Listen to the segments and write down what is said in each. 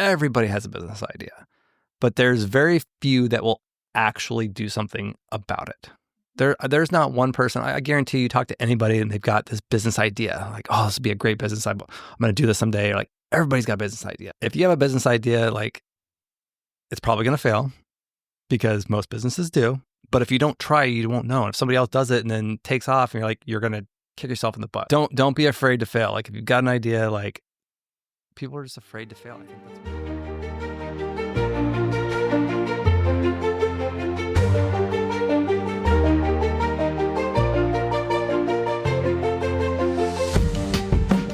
everybody has a business idea, but there's very few that will actually do something about it. There's not one person. I guarantee you talk to anybody and they've got this business idea. Like, oh, this would be a great business. I'm going to do this someday. Like, everybody's got a business idea. If you have a business idea, like, it's probably going to fail because most businesses do. But if you don't try, you won't know. And if somebody else does it and then takes off and you're like, you're going to kick yourself in the butt. Don't be afraid to fail. Like, if you've got an idea, like, people are just afraid to fail. I think that's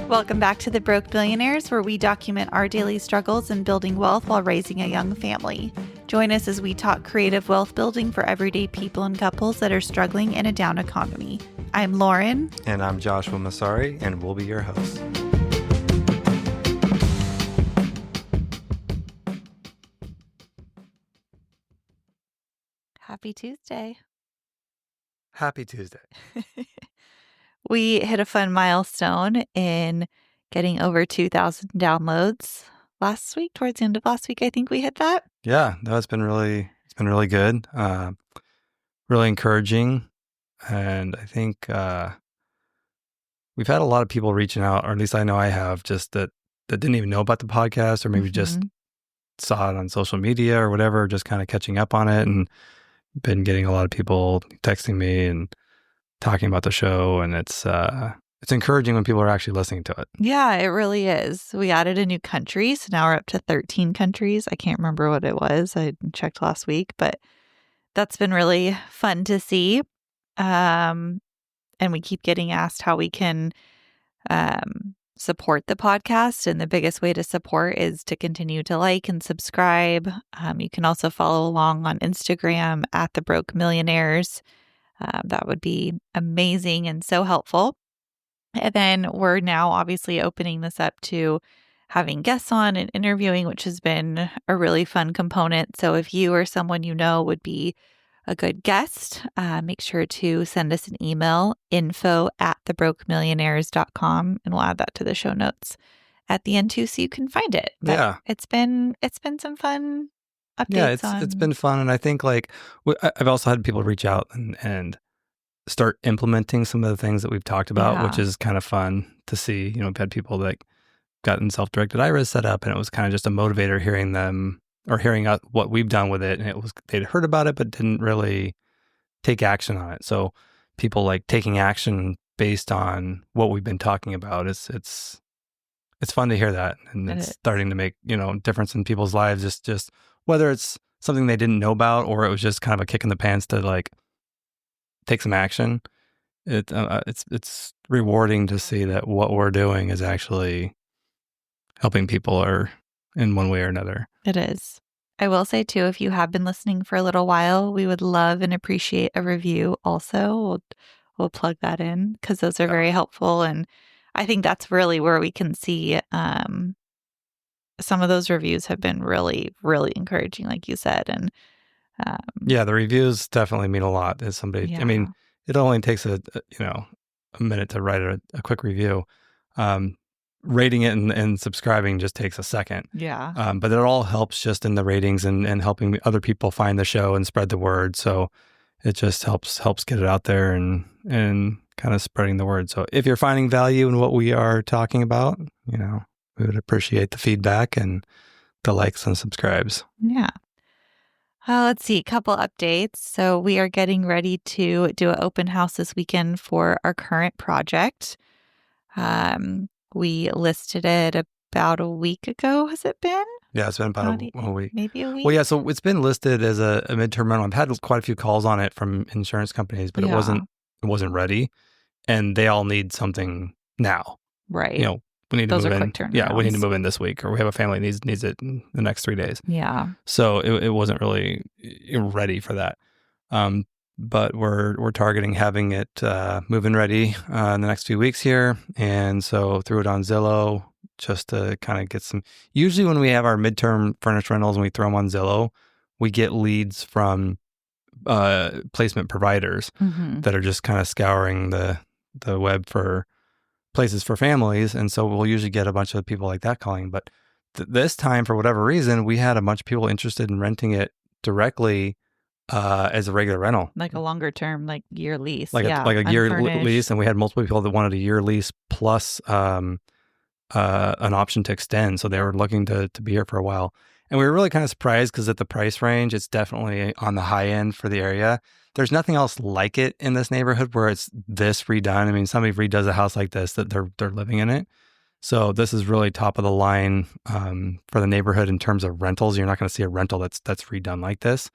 Welcome back to The Broke Billionaires, where we document our daily struggles in building wealth while raising a young family. Join us as we talk creative wealth building for everyday people and couples that are struggling in a down economy. I'm Lauren. And I'm Joshua Masari, and we'll be your hosts. Happy Tuesday. Happy Tuesday. We hit a fun milestone in getting over 2,000 downloads last week. Towards the end of last week, I think we hit that. Yeah, no, it's been really good. Really encouraging. And I think we've had a lot of people reaching out, or at least I know I have, just that didn't even know about the podcast, or maybe just saw it on social media or whatever, just kind of catching up on it, and been getting a lot of people texting me and talking about the show, and it's encouraging when people are actually listening to it. Yeah, it really is. We added a new country, so now we're up to 13 countries. I can't remember what it was. I checked last week, but that's been really fun to see. And we keep getting asked how we can support the podcast, and the biggest way to support is to continue to like and subscribe. You can also follow along on Instagram at The Broke Millionaires. That would be amazing and so helpful. And then we're now obviously opening this up to having guests on and interviewing, which has been a really fun component. So if you or someone you know would be a good guest, make sure to send us an email, info@thebrokemillionaires.com, and we'll add that to the show notes at the end too, so you can find it. But yeah, it's been some fun updates. Yeah, it's been fun, and I think like I've also had people reach out and start implementing some of the things that we've talked about, which is kind of fun to see. You know, we've had people that gotten self-directed IRAs set up, and it was kind of just a motivator hearing them or hearing out what we've done with it, and it was they'd heard about it but didn't really take action on it. So people like taking action based on what we've been talking about. It's fun to hear that, and it's starting to make difference in people's lives. Just whether it's something they didn't know about or it was just kind of a kick in the pants to like take some action. It's rewarding to see that what we're doing is actually helping people or in one way or another. It is. I will say too, if you have been listening for a little while, we would love and appreciate a review also. We'll plug that in because those are very helpful. And I think that's really where we can see some of those reviews have been really, really encouraging, like you said. And yeah, the reviews definitely mean a lot. As somebody, I mean, it only takes a minute to write a quick review. Rating it and subscribing just takes a second. Yeah. But it all helps just in the ratings and helping other people find the show and spread the word. So it just helps get it out there and kind of spreading the word. So if you're finding value in what we are talking about, we would appreciate the feedback and the likes and subscribes. Yeah. Let's see, a couple updates. So we are getting ready to do an open house this weekend for our current project. We listed it about a week ago. Has it been? Yeah, it's been about a week. Maybe a week. Well, yeah, so it's been listed as a midterm rental. I've had quite a few calls on it from insurance companies, but it wasn't ready, and they all need something now. Right. We need Those to move are in. quick turnarounds. Yeah, we need to move in this week, or we have a family that needs it in the next 3 days. Yeah. So it wasn't really ready for that. But we're targeting having it move-in ready in the next few weeks here, and so threw it on Zillow just to kind of get some. Usually, when we have our midterm furnished rentals and we throw them on Zillow, we get leads from placement providers that are just kind of scouring the web for places for families, and so we'll usually get a bunch of people like that calling. But This time, for whatever reason, we had a bunch of people interested in renting it directly as a regular rental, like a longer term, like year lease. like Yeah, like a year lease, unfurnished. and we had multiple people that wanted a year lease plus an option to extend. So they were looking to be here for a while. And we were really kind of surprised because at the price range, it's definitely on the high end for the area. There's nothing else like it in this neighborhood where it's this redone. I mean, somebody redoes a house like this that they're living in it. So this is really top of the line for the neighborhood in terms of rentals. You're not going to see a rental that's redone like this.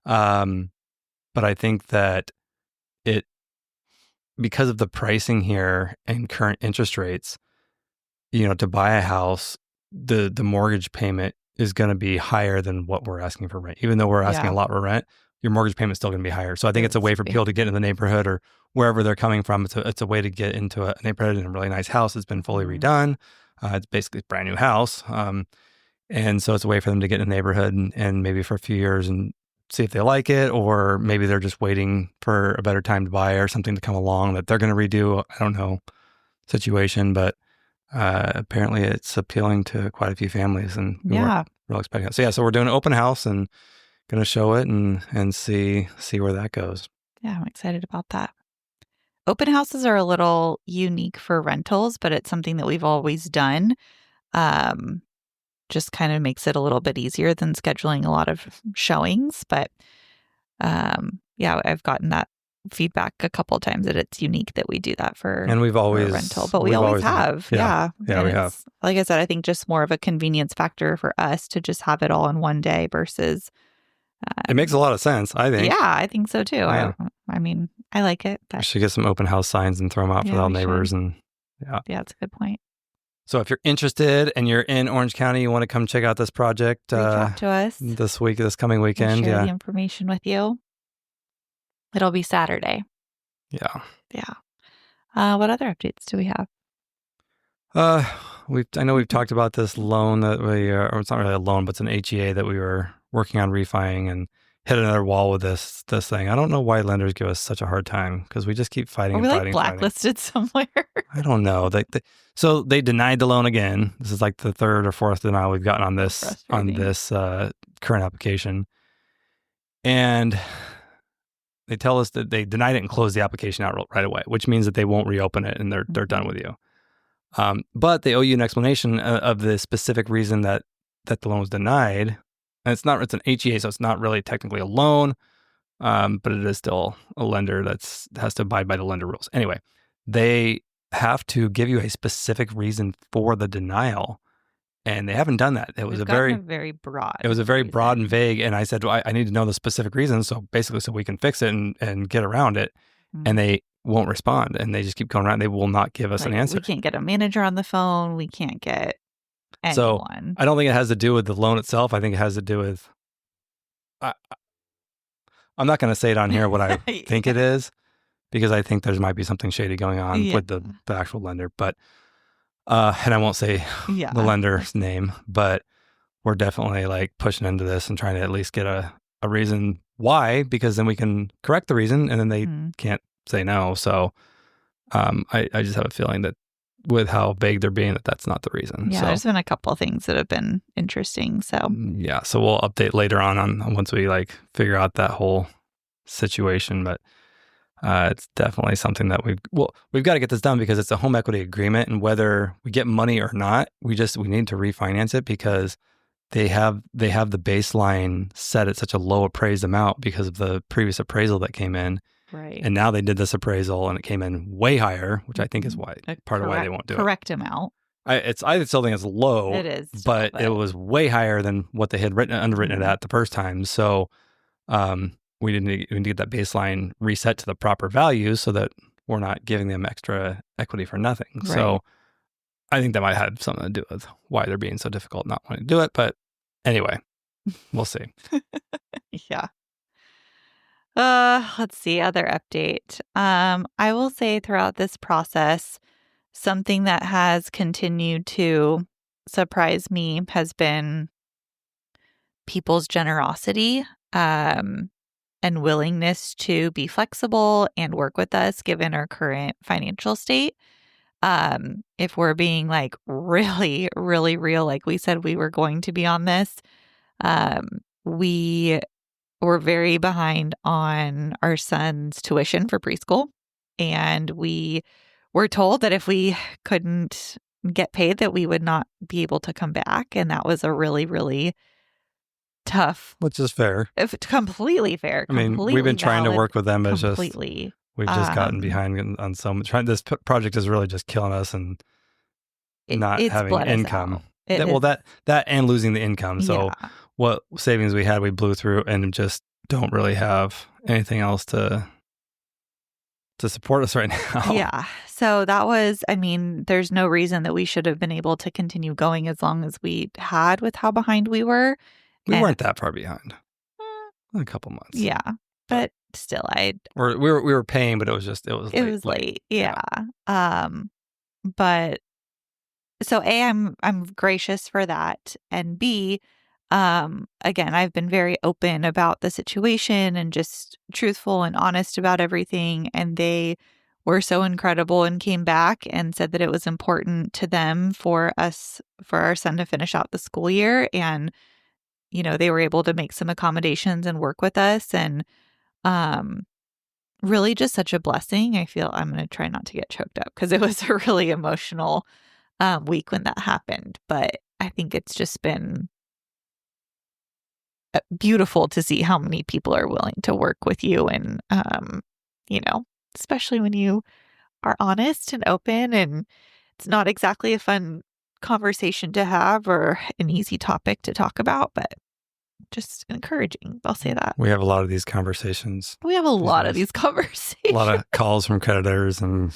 But I think that it, because of the pricing here and current interest rates, to buy a house, the mortgage payment is going to be higher than what we're asking for rent. Even though we're asking a lot for rent, your mortgage payment is still going to be higher. So I think it's a way for people to get in the neighborhood or wherever they're coming from. It's a way to get into a neighborhood in a really nice house. It's been fully redone. It's basically a brand new house. And so it's a way for them to get in the neighborhood and maybe for a few years and see if they like it, or maybe they're just waiting for a better time to buy or something to come along that they're going to redo. I don't know situation, but apparently it's appealing to quite a few families, and we weren't real expecting it. So we're doing an open house and going to show it and see where that goes. Yeah, I'm excited about that. Open houses are a little unique for rentals, but it's something that we've always done. Just kind of makes it a little bit easier than scheduling a lot of showings. But I've gotten that feedback a couple of times that it's unique that we do that for, and we've always for a rental, but we always have. Yeah, we have. Like I said, I think just more of a convenience factor for us to just have it all in one day versus. It makes a lot of sense, I think. Yeah, I think so too. Yeah. I mean, I like it. We should get some open house signs and throw them out for all neighbors. And yeah, that's a good point. So if you're interested and you're in Orange County, you want to come check out this project, reach out to us this coming weekend. We'll share the information with you. It'll be Saturday. Yeah. What other updates do we have? I know we've talked about this loan that or it's not really a loan, but it's an HEA that we were working on refining and hit another wall with this thing. I don't know why lenders give us such a hard time because we just keep fighting and fighting. Are we blacklisted somewhere? I don't know. So they denied the loan again. This is like the third or fourth denial we've gotten on this current application, and they tell us that they denied it and closed the application out right away, which means that they won't reopen it and they're done with you. But they owe you an explanation of the specific reason that the loan was denied. And it's an HEA, so it's not really technically a loan, but it is still a lender has to abide by the lender rules. Anyway, they have to give you a specific reason for the denial, and they haven't done that. It was a very broad. It was a very broad and vague, and I said, well, I need to know the specific reason, so basically so we can fix it and get around it. And they won't respond, and they just keep going around. They will not give us an answer. We can't get a manager on the phone. We can't get anyone. So I don't think it has to do with the loan itself. I think it has to do with. I'm not going to say it on here what I think it is, because I think there might be something shady going on with the actual lender. But and I won't say the lender's name, but we're definitely pushing into this and trying to at least get a reason why, because then we can correct the reason, and then they can't say no. So I just have a feeling that with how vague they're being, that's not the reason. Yeah, so, there's been a couple of things that have been interesting. So so we'll update later on once we figure out that whole situation. But it's definitely something that we've got to get this done because it's a home equity agreement, and whether we get money or not, we need to refinance it because they have the baseline set at such a low appraised amount because of the previous appraisal that came in. Right. And now they did this appraisal and it came in way higher, which I think is why part of why they won't do it. Correct amount. I still think it's low. It is. But it was way higher than what they had underwritten it at the first time. So we need to get that baseline reset to the proper value so that we're not giving them extra equity for nothing. Right. So I think that might have something to do with why they're being so difficult not wanting to do it. But anyway, we'll see. Yeah. Let's see, other update. I will say throughout this process, something that has continued to surprise me has been people's generosity, and willingness to be flexible and work with us given our current financial state. If we're being like really, really real, like we said we were going to be on this, we were very behind on our son's tuition for preschool. And we were told that if we couldn't get paid, that we would not be able to come back. And that was a really, really tough. Which is fair. Completely fair. I mean, completely we've been trying to valid, work with them. It's completely. just, we've just gotten behind on so much. This project is really just killing us and not having income. That and losing the income. So what savings we had, we blew through and just don't really have anything else to support us right now. Yeah. So that was, I mean, there's no reason that we should have been able to continue going as long as we had with how behind we were. We weren't that far behind. A couple months. Yeah. But still, we were paying, but it was late. Yeah. But so A, I'm gracious for that. And B, again, I've been very open about the situation and just truthful and honest about everything. And they were so incredible and came back and said that it was important to them for our son to finish out the school year. And, you know, they were able to make some accommodations and work with us. And really just such a blessing. I feel I'm going to try not to get choked up because it was a really emotional week when that happened. But I think it's just been beautiful to see how many people are willing to work with you. And, you know, especially when you are honest and open, and it's not exactly a fun conversation to have or an easy topic to talk about, but just encouraging. I'll say that. We have a lot of these conversations. We have a lot of these conversations. A lot of calls from creditors and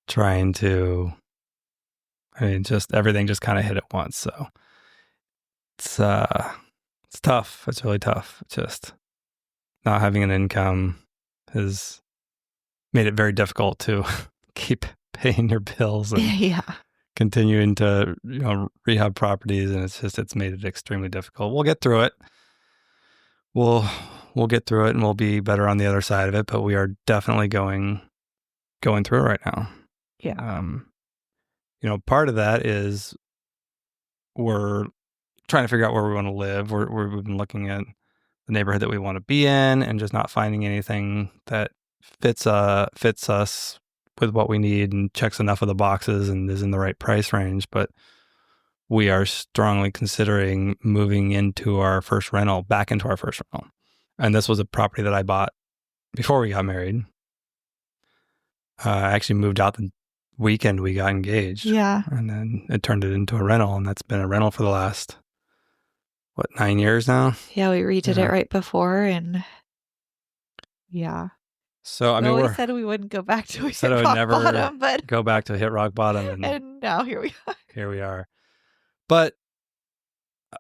trying to, I mean, just everything just kind of hit at once. So it's tough. It's really tough. Just not having an income has made it very difficult to keep paying your bills and continuing to, you know, rehab properties. And it's made it extremely difficult. We'll get through it. We'll get through it and we'll be better on the other side of it. But we are definitely going through it right now. Yeah. You know, part of that is we're trying to figure out where we want to live. We've been looking at the neighborhood that we want to be in and just not finding anything that fits us with what we need and checks enough of the boxes and is in the right price range. But we are strongly considering moving back into our first rental. And this was a property that I bought before we got married. I actually moved out the weekend we got engaged. Yeah. And then it turned it into a rental, and that's been a rental for the last, 9 years now? Yeah, we redid it right before, and yeah. So, I mean, we said we wouldn't go back to hit rock bottom, but go back to hit rock bottom. And now here we are. Here we are. But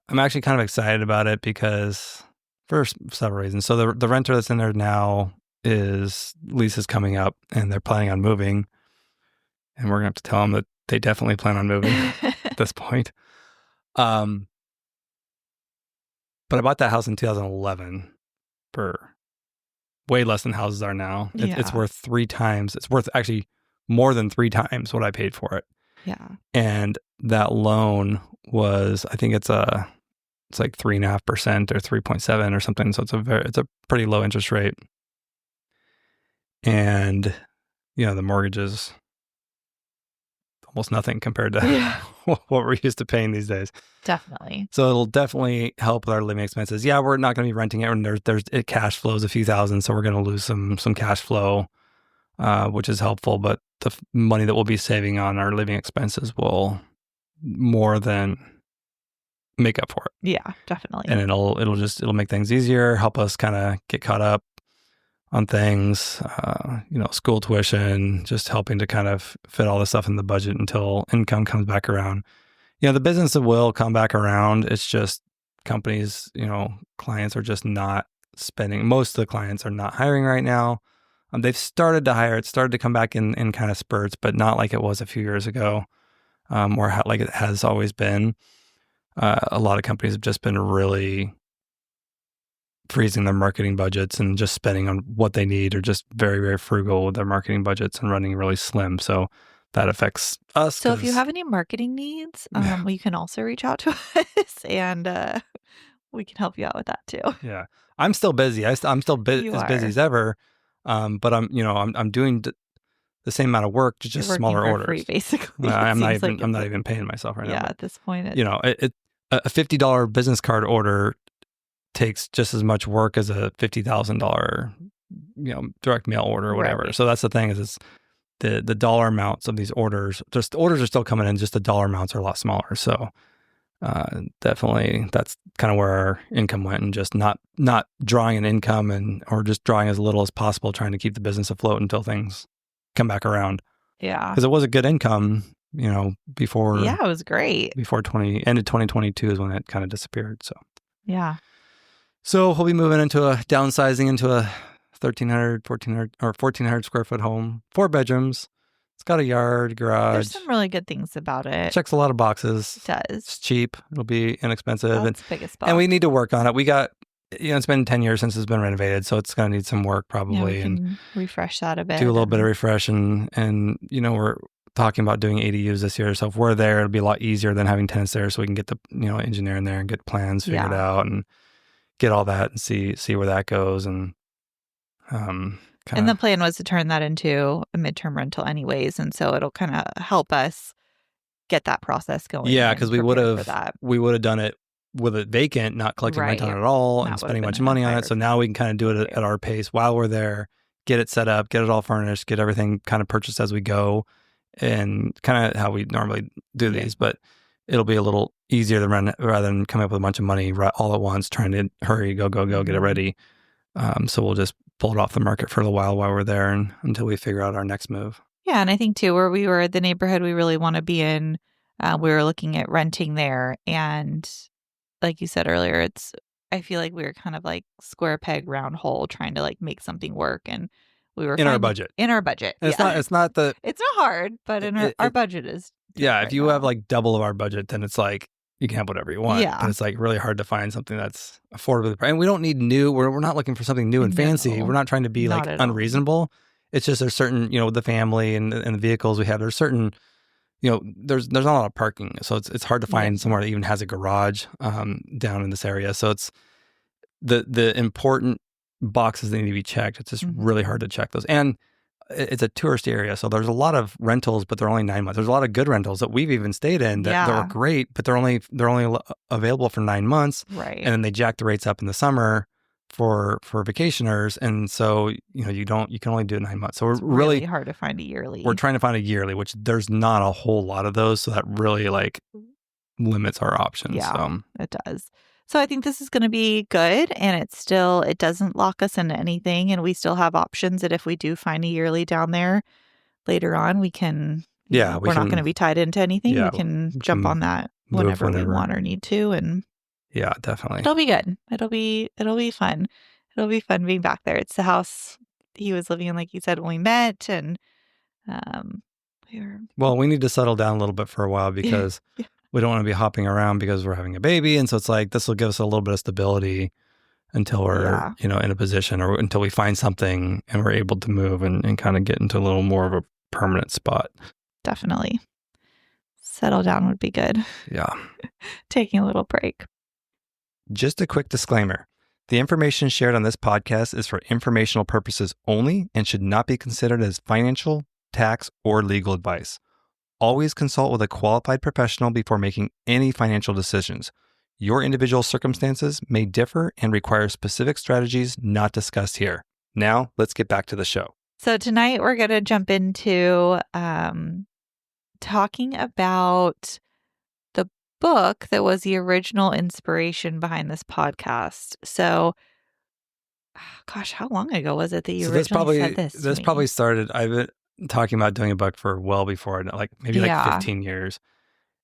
I'm actually kind of excited about it because for several reasons. So the renter that's in there now lease is coming up and they're planning on moving. And we're going to have to tell them that they definitely plan on moving at this point. But I bought that house in 2011 for way less than houses are now. It's worth 3 times. It's worth actually more than 3 times what I paid for it. Yeah. And that loan was, I think it's like 3.5% or 3.7 or something. So it's a pretty low interest rate. And, you know, the mortgage is almost nothing compared to what we're used to paying these days. Definitely. So it'll definitely help with our living expenses. Yeah, we're not going to be renting it, and it cash flows a few thousand, so we're going to lose some cash flow, which is helpful. But the money that we'll be saving on our living expenses will more than make up for it. Yeah, definitely. And it'll make things easier, help us kind of get caught up on things, you know, school tuition, just helping to kind of fit all this stuff in the budget until income comes back around. You know, the business will come back around. It's just companies, you know, clients are just not spending. Most of the clients are not hiring right now. They've started to hire. It started to come back in kind of spurts, but not like it was a few years ago, or like it has always been. A lot of companies have just been really freezing their marketing budgets and just spending on what they need, or just very, very frugal with their marketing budgets and running really slim. So that affects us. So if you have any marketing needs, you can also reach out to us and we can help you out with that too. Yeah. I'm still busy. I'm still as busy as ever. But I'm doing the same amount of work, just You're smaller working for orders. free, basically. I'm not even paying myself right now. Yeah, at this point, a $50 business card order takes just as much work as a $50,000, direct mail order or whatever. Right. So that's the thing is the dollar amounts of these orders. Just orders are still coming in, just the dollar amounts are a lot smaller. So definitely that's kind of where our income went, and just not drawing an income or just drawing as little as possible, trying to keep the business afloat until things come back around. Yeah. Because it was a good income, before. Yeah, it was great. Before end of 2022 is when it kind of disappeared. So. Yeah. So we'll be moving into downsizing into a 1,300, 1,400, or 1,400 square foot home, 4 bedrooms. It's got a yard, garage. There's some really good things about it. Checks a lot of boxes. It does. It's cheap. It'll be inexpensive. That's the biggest box. And we need to work on it. We got, it's been 10 years since it's been renovated, so it's going to need some work probably. Yeah, we can refresh that a bit. Do a little bit of refresh. And we're talking about doing ADUs this year. So if we're there, it'll be a lot easier than having tenants there, so we can get the, engineer in there and get plans figured out and get all that and see where that goes. And and the plan was to turn that into a midterm rental anyways. And so it'll kind of help us get that process going. Yeah, because we would have done it with it vacant, not collecting rent on it at all, and spending much money on it. So now we can kind of do it at our pace while we're there, get it set up, get it all furnished, get everything kind of purchased as we go, and kind of how we normally do these. But it'll be a little easier to run rather than coming up with a bunch of money all at once, trying to hurry, go, get it ready. So we'll just pull it off the market for a while we're there and until we figure out our next move. Yeah. And I think too, where we were, the neighborhood we really want to be in, we were looking at renting there. And like you said earlier, I feel like we were kind of like square peg, round hole, trying to like make something work. And we were in our budget. In our budget. It's not hard, but our budget is. Yeah. If you have like double of our budget, then it's like, you can have whatever you want. Yeah. But it's like really hard to find something that's affordable. And we don't need new. We're not looking for something new and fancy. We're not trying to be like unreasonable. It's just there's certain, the family and the vehicles we have, there's certain, there's not a lot of parking. So it's hard to find somewhere that even has a garage down in this area. So it's the important boxes that need to be checked. It's just really hard to check those. And it's a tourist area, so there's a lot of rentals, but they're only 9 months. There's a lot of good rentals that we've even stayed in that are great, but they're only available for 9 months, right? And then they jack the rates up in the summer for vacationers, and so you can only do 9 months. So it's really hard to find a yearly. We're trying to find a yearly, which there's not a whole lot of those, so that really like limits our options. Yeah, it does. So I think this is going to be good, and it doesn't lock us into anything, and we still have options that if we do find a yearly down there later on, we can, we're not going to be tied into anything. We can jump on that whenever we want or need to. And yeah, definitely. It'll be good. It'll be fun. It'll be fun being back there. It's the house he was living in, like you said, when we met, and we need to settle down a little bit for a while because we don't want to be hopping around because we're having a baby. And so it's like, this will give us a little bit of stability until we're, in a position or until we find something and we're able to move and kind of get into a little more of a permanent spot. Definitely. Settle down would be good. Yeah. Taking a little break. Just a quick disclaimer. The information shared on this podcast is for informational purposes only and should not be considered as financial, tax, or legal advice. Always consult with a qualified professional before making any financial decisions. Your individual circumstances may differ and require specific strategies not discussed here. Now, let's get back to the show. So tonight we're going to jump into talking about the book that was the original inspiration behind this podcast. So, gosh, how long ago was it that you originally said this? This probably started, I've been talking about doing a book for well before, like maybe like 15 years.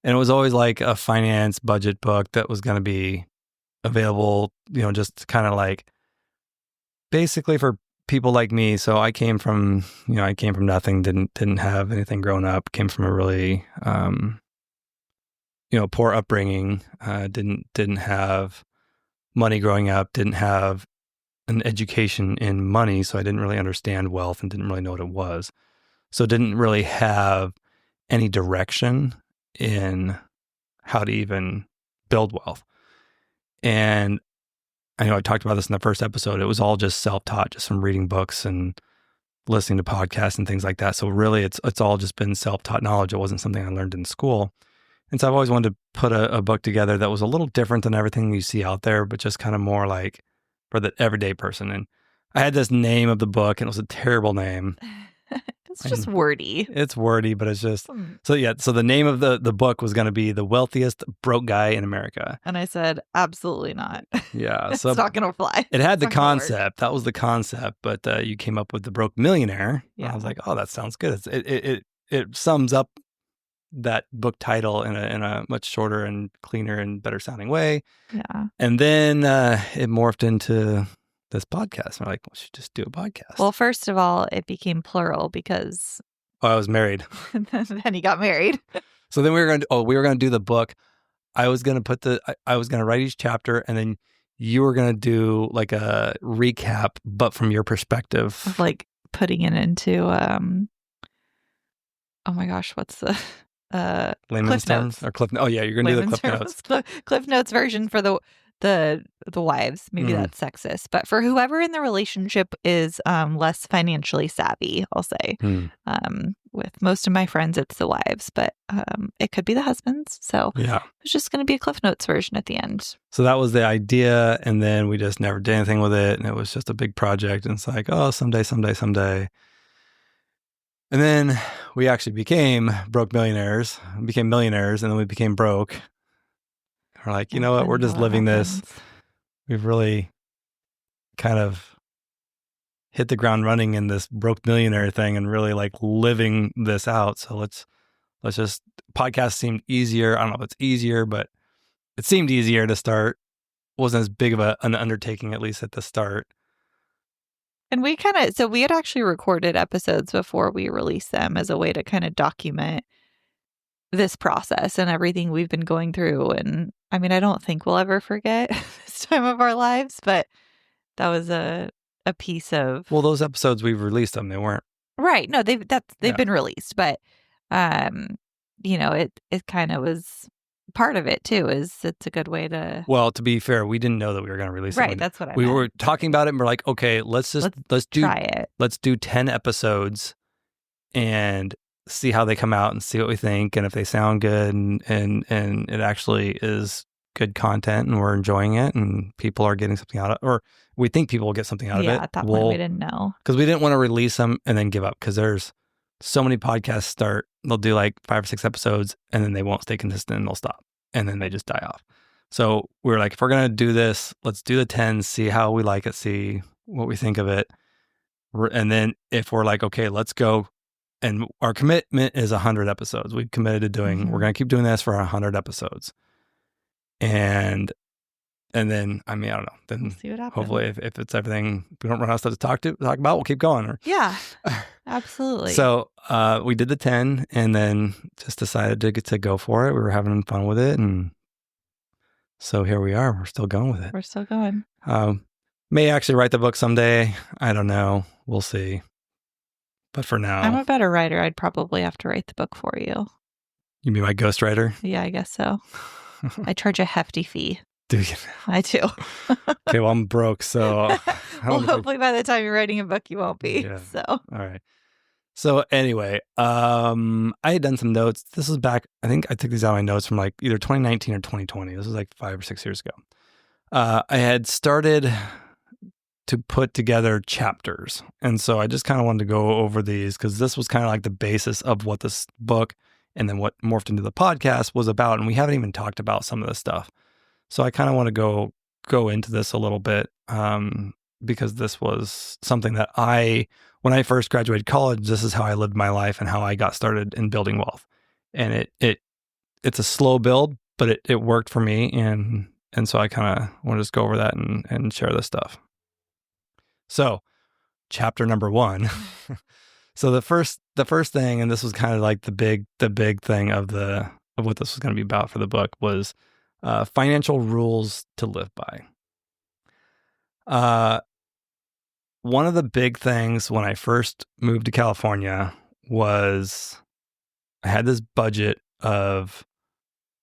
And it was always like a finance budget book that was going to be available, just kind of like basically for people like me. So I came from nothing, didn't have anything growing up, came from a really, poor upbringing, didn't have money growing up, didn't have an education in money. So I didn't really understand wealth and didn't really know what it was. So didn't really have any direction in how to even build wealth. And I know I talked about this in the first episode. It was all just self-taught, just from reading books and listening to podcasts and things like that. So really, it's all just been self-taught knowledge. It wasn't something I learned in school. And so I've always wanted to put a book together that was a little different than everything you see out there, but just kind of more like for the everyday person. And I had this name of the book, and it was a terrible name. It's just wordy. It's wordy, but it's just so the name of the book was going to be The Wealthiest Broke Guy in America. And I said, absolutely not. Yeah. So it's not going to fly. It had the concept. That was the concept, but you came up with The Broke Millionaire. Yeah. I was like, oh, that sounds good. It sums up that book title in a much shorter and cleaner and better sounding way. Yeah. And then it morphed into this podcast. We're like, we should just do a podcast. Well, first of all, it became plural because I was married. Then he got married. So then we were going to do the book. I was going to I was going to write each chapter, and then you were going to do like a recap, but from your perspective. Of like putting it into oh my gosh, what's the layman's terms or Cliff? Oh yeah, you're going to do the Cliff Notes. Cliff Notes version for the wives. Maybe that's sexist, but for whoever in the relationship is less financially savvy, I'll say. With most of my friends, it's the wives, but it could be the husbands. So yeah, it's just going to be a Cliff Notes version at the end. So that was the idea, and then we just never did anything with it, and it was just a big project. And it's like, oh, someday. And then we actually became broke millionaires, became millionaires, and then we became broke. We're like, you know what? We're just living this. We've really kind of hit the ground running in this broke millionaire thing and really like living this out. So let's just, podcast seemed easier. I don't know if it's easier, but it seemed easier to start. It wasn't as big of an undertaking, at least at the start. And we had actually recorded episodes before we released them as a way to kind of document this process and everything we've been going through. And I mean, I don't think we'll ever forget this time of our lives, but that was a piece of... Well, those episodes, we've released them. They weren't... Right. No, they've been released, but, it kind of was part of it too, it's a good way to... Well, to be fair, we didn't know that we were going to release it. Right. That's what I meant. We were talking about it and we're like, okay, let's try it. Let's do 10 episodes and see how they come out and see what we think. And if they sound good and it actually is good content and we're enjoying it and people are getting something out of it, or we think people will get something out of it. Yeah, at that point we didn't know. Because we didn't want to release them and then give up, because there's so many podcasts they'll do like 5 or 6 episodes and then they won't stay consistent and they'll stop and then they just die off. So we were like, if we're going to do this, let's do the 10, see how we like it, see what we think of it. And then if we're like, okay, let's go. And our commitment is 100 episodes. We've committed to doing, we're going to keep doing this for 100 episodes. And then, I mean, I don't know. Then we'll see what happens. Hopefully if it's everything, we don't run out of stuff to talk about, we'll keep going. Yeah, absolutely. So we did the 10 and then just decided to go for it. We were having fun with it. And so here we are. We're still going with it. We're still going. May actually write the book someday. I don't know. We'll see. But for now, I'm a better writer. I'd probably have to write the book for you. You be my ghostwriter? Yeah, I guess so. I charge a hefty fee. Do you? I do. Okay, well, I'm broke, so... Well, hopefully by the time you're writing a book, you won't be. Yeah. So. All right. So anyway, I had done some notes. This was back, I think I took these out of my notes from like either 2019 or 2020. This was like 5 or 6 years ago. I had started to put together chapters. And so I just kind of wanted to go over these because this was kind of like the basis of what this book and then what morphed into the podcast was about. And we haven't even talked about some of this stuff. So I kind of want to go into this a little bit because this was something that when I first graduated college, this is how I lived my life and how I got started in building wealth. And it's a slow build, but it worked for me. And so I kind of want to just go over that and share this stuff. So chapter number 1. So the first thing, and this was kind of like the big thing of what this was going to be about for the book, was financial rules to live by. One of the big things when I first moved to California was I had this budget of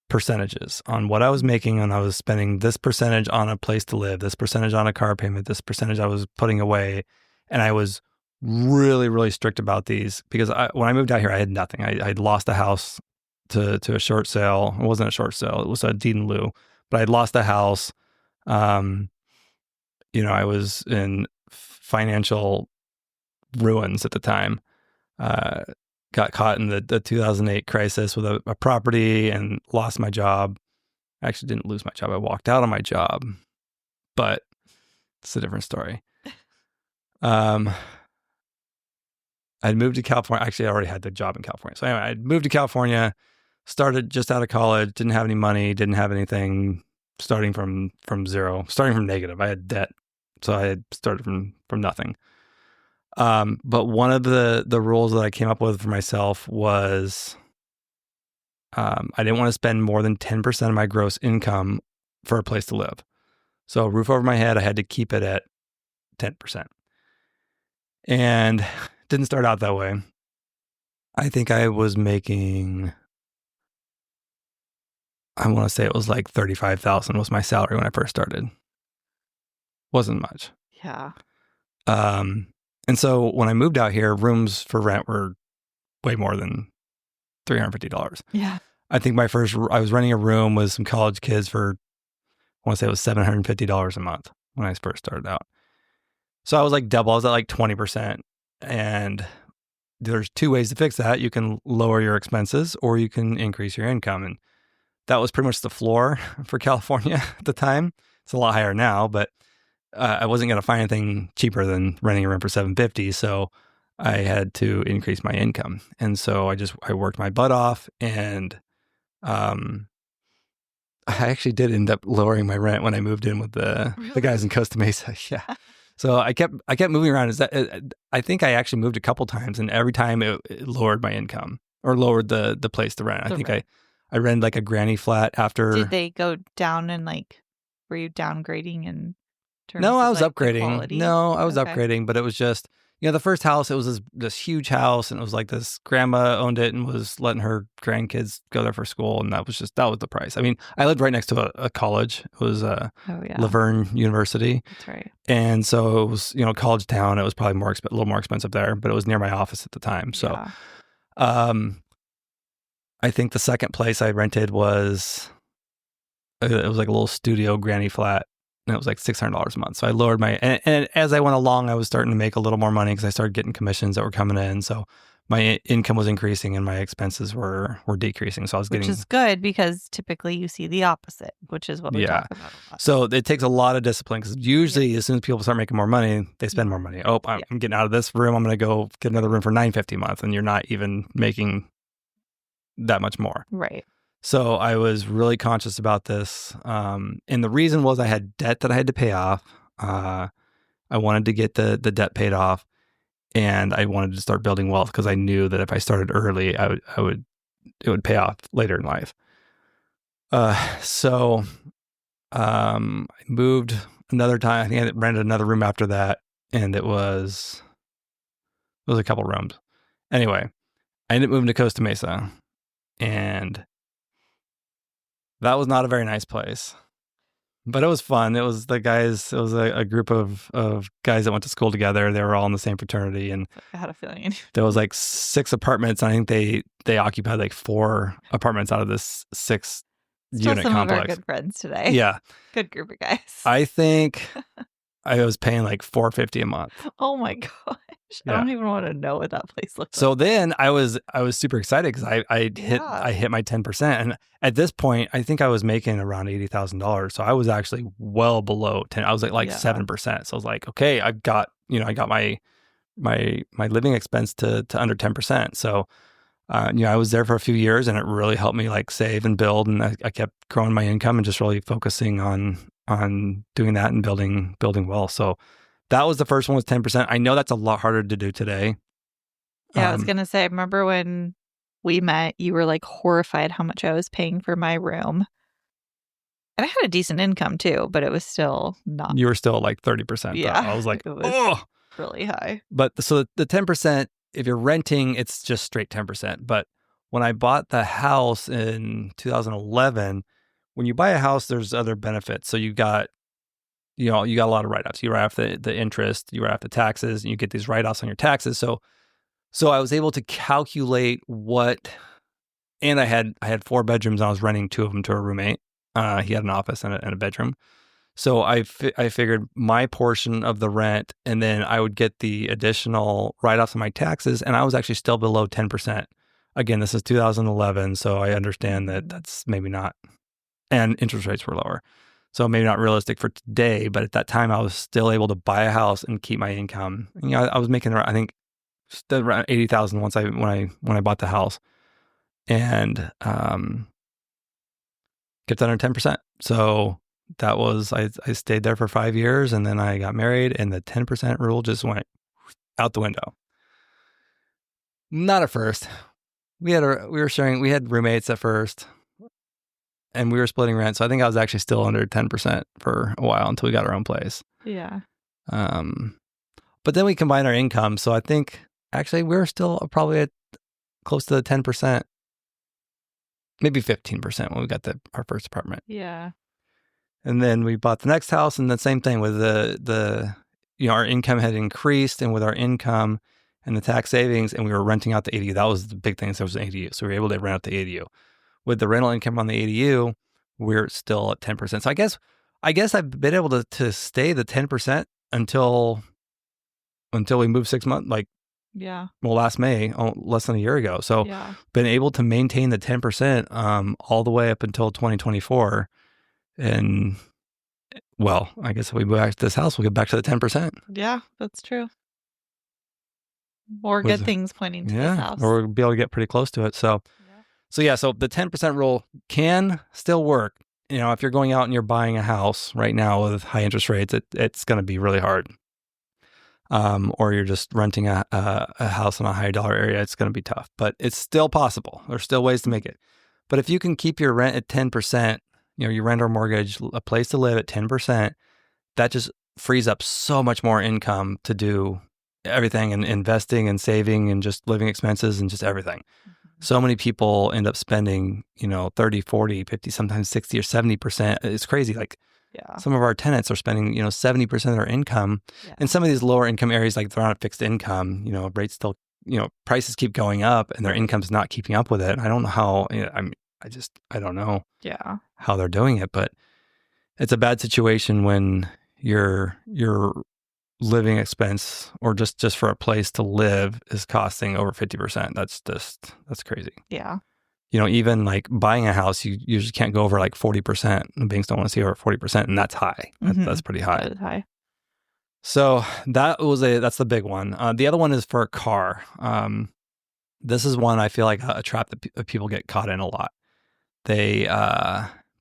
percentages on what I was making, and I was spending this percentage on a place to live, this percentage on a car payment, this percentage I was putting away. And I was really, really strict about these because when I moved out here, I had nothing. I'd lost a house to a short sale. It wasn't a short sale. It was a deed in lieu, but I'd lost a house. I was in financial ruins at the time. Got caught in the 2008 crisis with a property and lost my job. I actually didn't lose my job. I walked out on my job, but it's a different story. I'd moved to California. Actually, I already had the job in California. So anyway, I'd moved to California, started just out of college, didn't have any money, didn't have anything, starting from zero, starting from negative. I had debt. So I had started from nothing. But one of the rules that I came up with for myself was I didn't want to spend more than 10% of my gross income for a place to live. So roof over my head, I had to keep it at 10%. And didn't start out that way. I think I was making, I want to say it was like $35,000 was my salary when I first started. Wasn't much. Yeah. And so when I moved out here, rooms for rent were way more than $350. Yeah. I think I was renting a room with some college kids for, I want to say it was $750 a month when I first started out. So I was like double. I was at like 20%. And there's two ways to fix that. You can lower your expenses or you can increase your income. And that was pretty much the floor for California at the time. It's a lot higher now, but I wasn't going to find anything cheaper than renting a room for $750. So I had to increase my income. And so I worked my butt off, and I actually did end up lowering my rent when I moved in with the guys in Costa Mesa. Yeah. So I kept moving around. I think I actually moved a couple times, and every time it lowered my income or lowered the place to rent. I think I rented like a granny flat after. Did they go down and were you downgrading in terms No, of I was upgrading. quality? No, I was upgrading, but it was just, the first house, it was this huge house, and it was like this grandma owned it and was letting her grandkids go there for school. And that was the price. I mean, I lived right next to a college. It was Laverne University. That's right. And so it was, college town. It was probably a little more expensive there, but it was near my office at the time. So, I think the second place I rented was like a little studio granny flat. And it was like $600 a month. So I lowered and as I went along, I was starting to make a little more money because I started getting commissions that were coming in. So my income was increasing and my expenses were decreasing. So which is good because typically you see the opposite, which is what we talk about a lot. So it takes a lot of discipline because usually as soon as people start making more money, they spend more money. Oh, I'm getting out of this room. I'm going to go get another room for $950 a month, and you're not even making that much more. Right. So I was really conscious about this. And the reason was I had debt that I had to pay off. I wanted to get the debt paid off, and I wanted to start building wealth because I knew that if I started early, it would pay off later in life. So I moved another time. I think I rented another room after that, and it was a couple rooms. Anyway, I ended up moving to Costa Mesa, and that was not a very nice place, but it was fun. It was the guys. It was a group of guys that went to school together. They were all in the same fraternity, and I had a feeling there was like 6 apartments. And I think they occupied like 4 apartments out of this 6 unit some complex. Of our good friends today. Yeah, good group of guys. I think I was paying like $450 a month. Oh my gosh. Yeah. I don't even want to know what that place looks like. So then I was super excited because I hit my 10%. And at this point, I think I was making around $80,000. So I was actually well below 10. I was at like 7%. So I was like, okay, I got my living expense to under 10%. So I was there for a few years, and it really helped me like save and build. And I kept growing my income and just really focusing on doing that and building wealth. So that was the first one, was 10%. I know that's a lot harder to do today. Yeah, I was going to say, I remember when we met, you were like horrified how much I was paying for my room. And I had a decent income too, but it was still not. You were still at like 30%. Yeah. I was like, it was really high. But so the 10%, if you're renting, it's just straight 10%. But when I bought the house in 2011, when you buy a house, there's other benefits. So you got a lot of write-offs. You write off the interest, you write off the taxes, and you get these write-offs on your taxes. So I was able to calculate and I had 4 bedrooms, and I was renting 2 of them to a roommate. He had an office and a bedroom. So I figured my portion of the rent, and then I would get the additional write-offs on my taxes, and I was actually still below 10%. Again, this is 2011, so I understand that that's maybe not, and interest rates were lower. So maybe not realistic for today, but at that time I was still able to buy a house and keep my income. I was making, I think, still around 80,000 when I bought the house, and kept under 10%. So that was, I stayed there for 5 years, and then I got married, and the 10% rule just went out the window. Not at first. We had roommates at first, and we were splitting rent. So I think I was actually still under 10% for a while until we got our own place. Yeah. But then we combined our income. So I think actually we're still probably at close to the 10%, maybe 15% when we got our first apartment. Yeah. And then we bought the next house, and the same thing with our income had increased, and with our income and the tax savings, and we were renting out the ADU. That was the big thing. There was an ADU. So we were able to rent out the ADU. With the rental income on the ADU, we're still at 10%. So I guess I've been able to stay the 10% until we moved 6 months, last May, less than a year ago. So been able to maintain the 10% all the way up until 2024. And well, I guess if we move back to this house, we'll get back to the 10%. Yeah, that's true. More good things pointing to this house. Or we'll be able to get pretty close to it. So the 10% rule can still work. If you're going out and you're buying a house right now with high interest rates, it's going to be really hard. Or you're just renting a house in a high dollar area, it's going to be tough. But it's still possible. There's still ways to make it. But if you can keep your rent at 10%, your rent or mortgage, a place to live at 10%, that just frees up so much more income to do everything, and investing and saving and just living expenses and just everything. Mm-hmm. So many people end up spending, 30, 40, 50, sometimes 60 or 70%. It's crazy. Some of our tenants are spending, 70% of their income. Yeah. And some of these lower income areas, they're on a fixed income, rates still, prices keep going up, and their income's not keeping up with it. And I don't know how, I don't know how they're doing it, but it's a bad situation when your living expense, or just for a place to live, is costing over 50%. That's crazy. Yeah. Even buying a house, you usually can't go over 40%. And banks don't want to see over 40%, and that's high. Mm-hmm. That's pretty high. That is high. So that's the big one. The other one is for a car. This is one I feel like a trap that people get caught in a lot.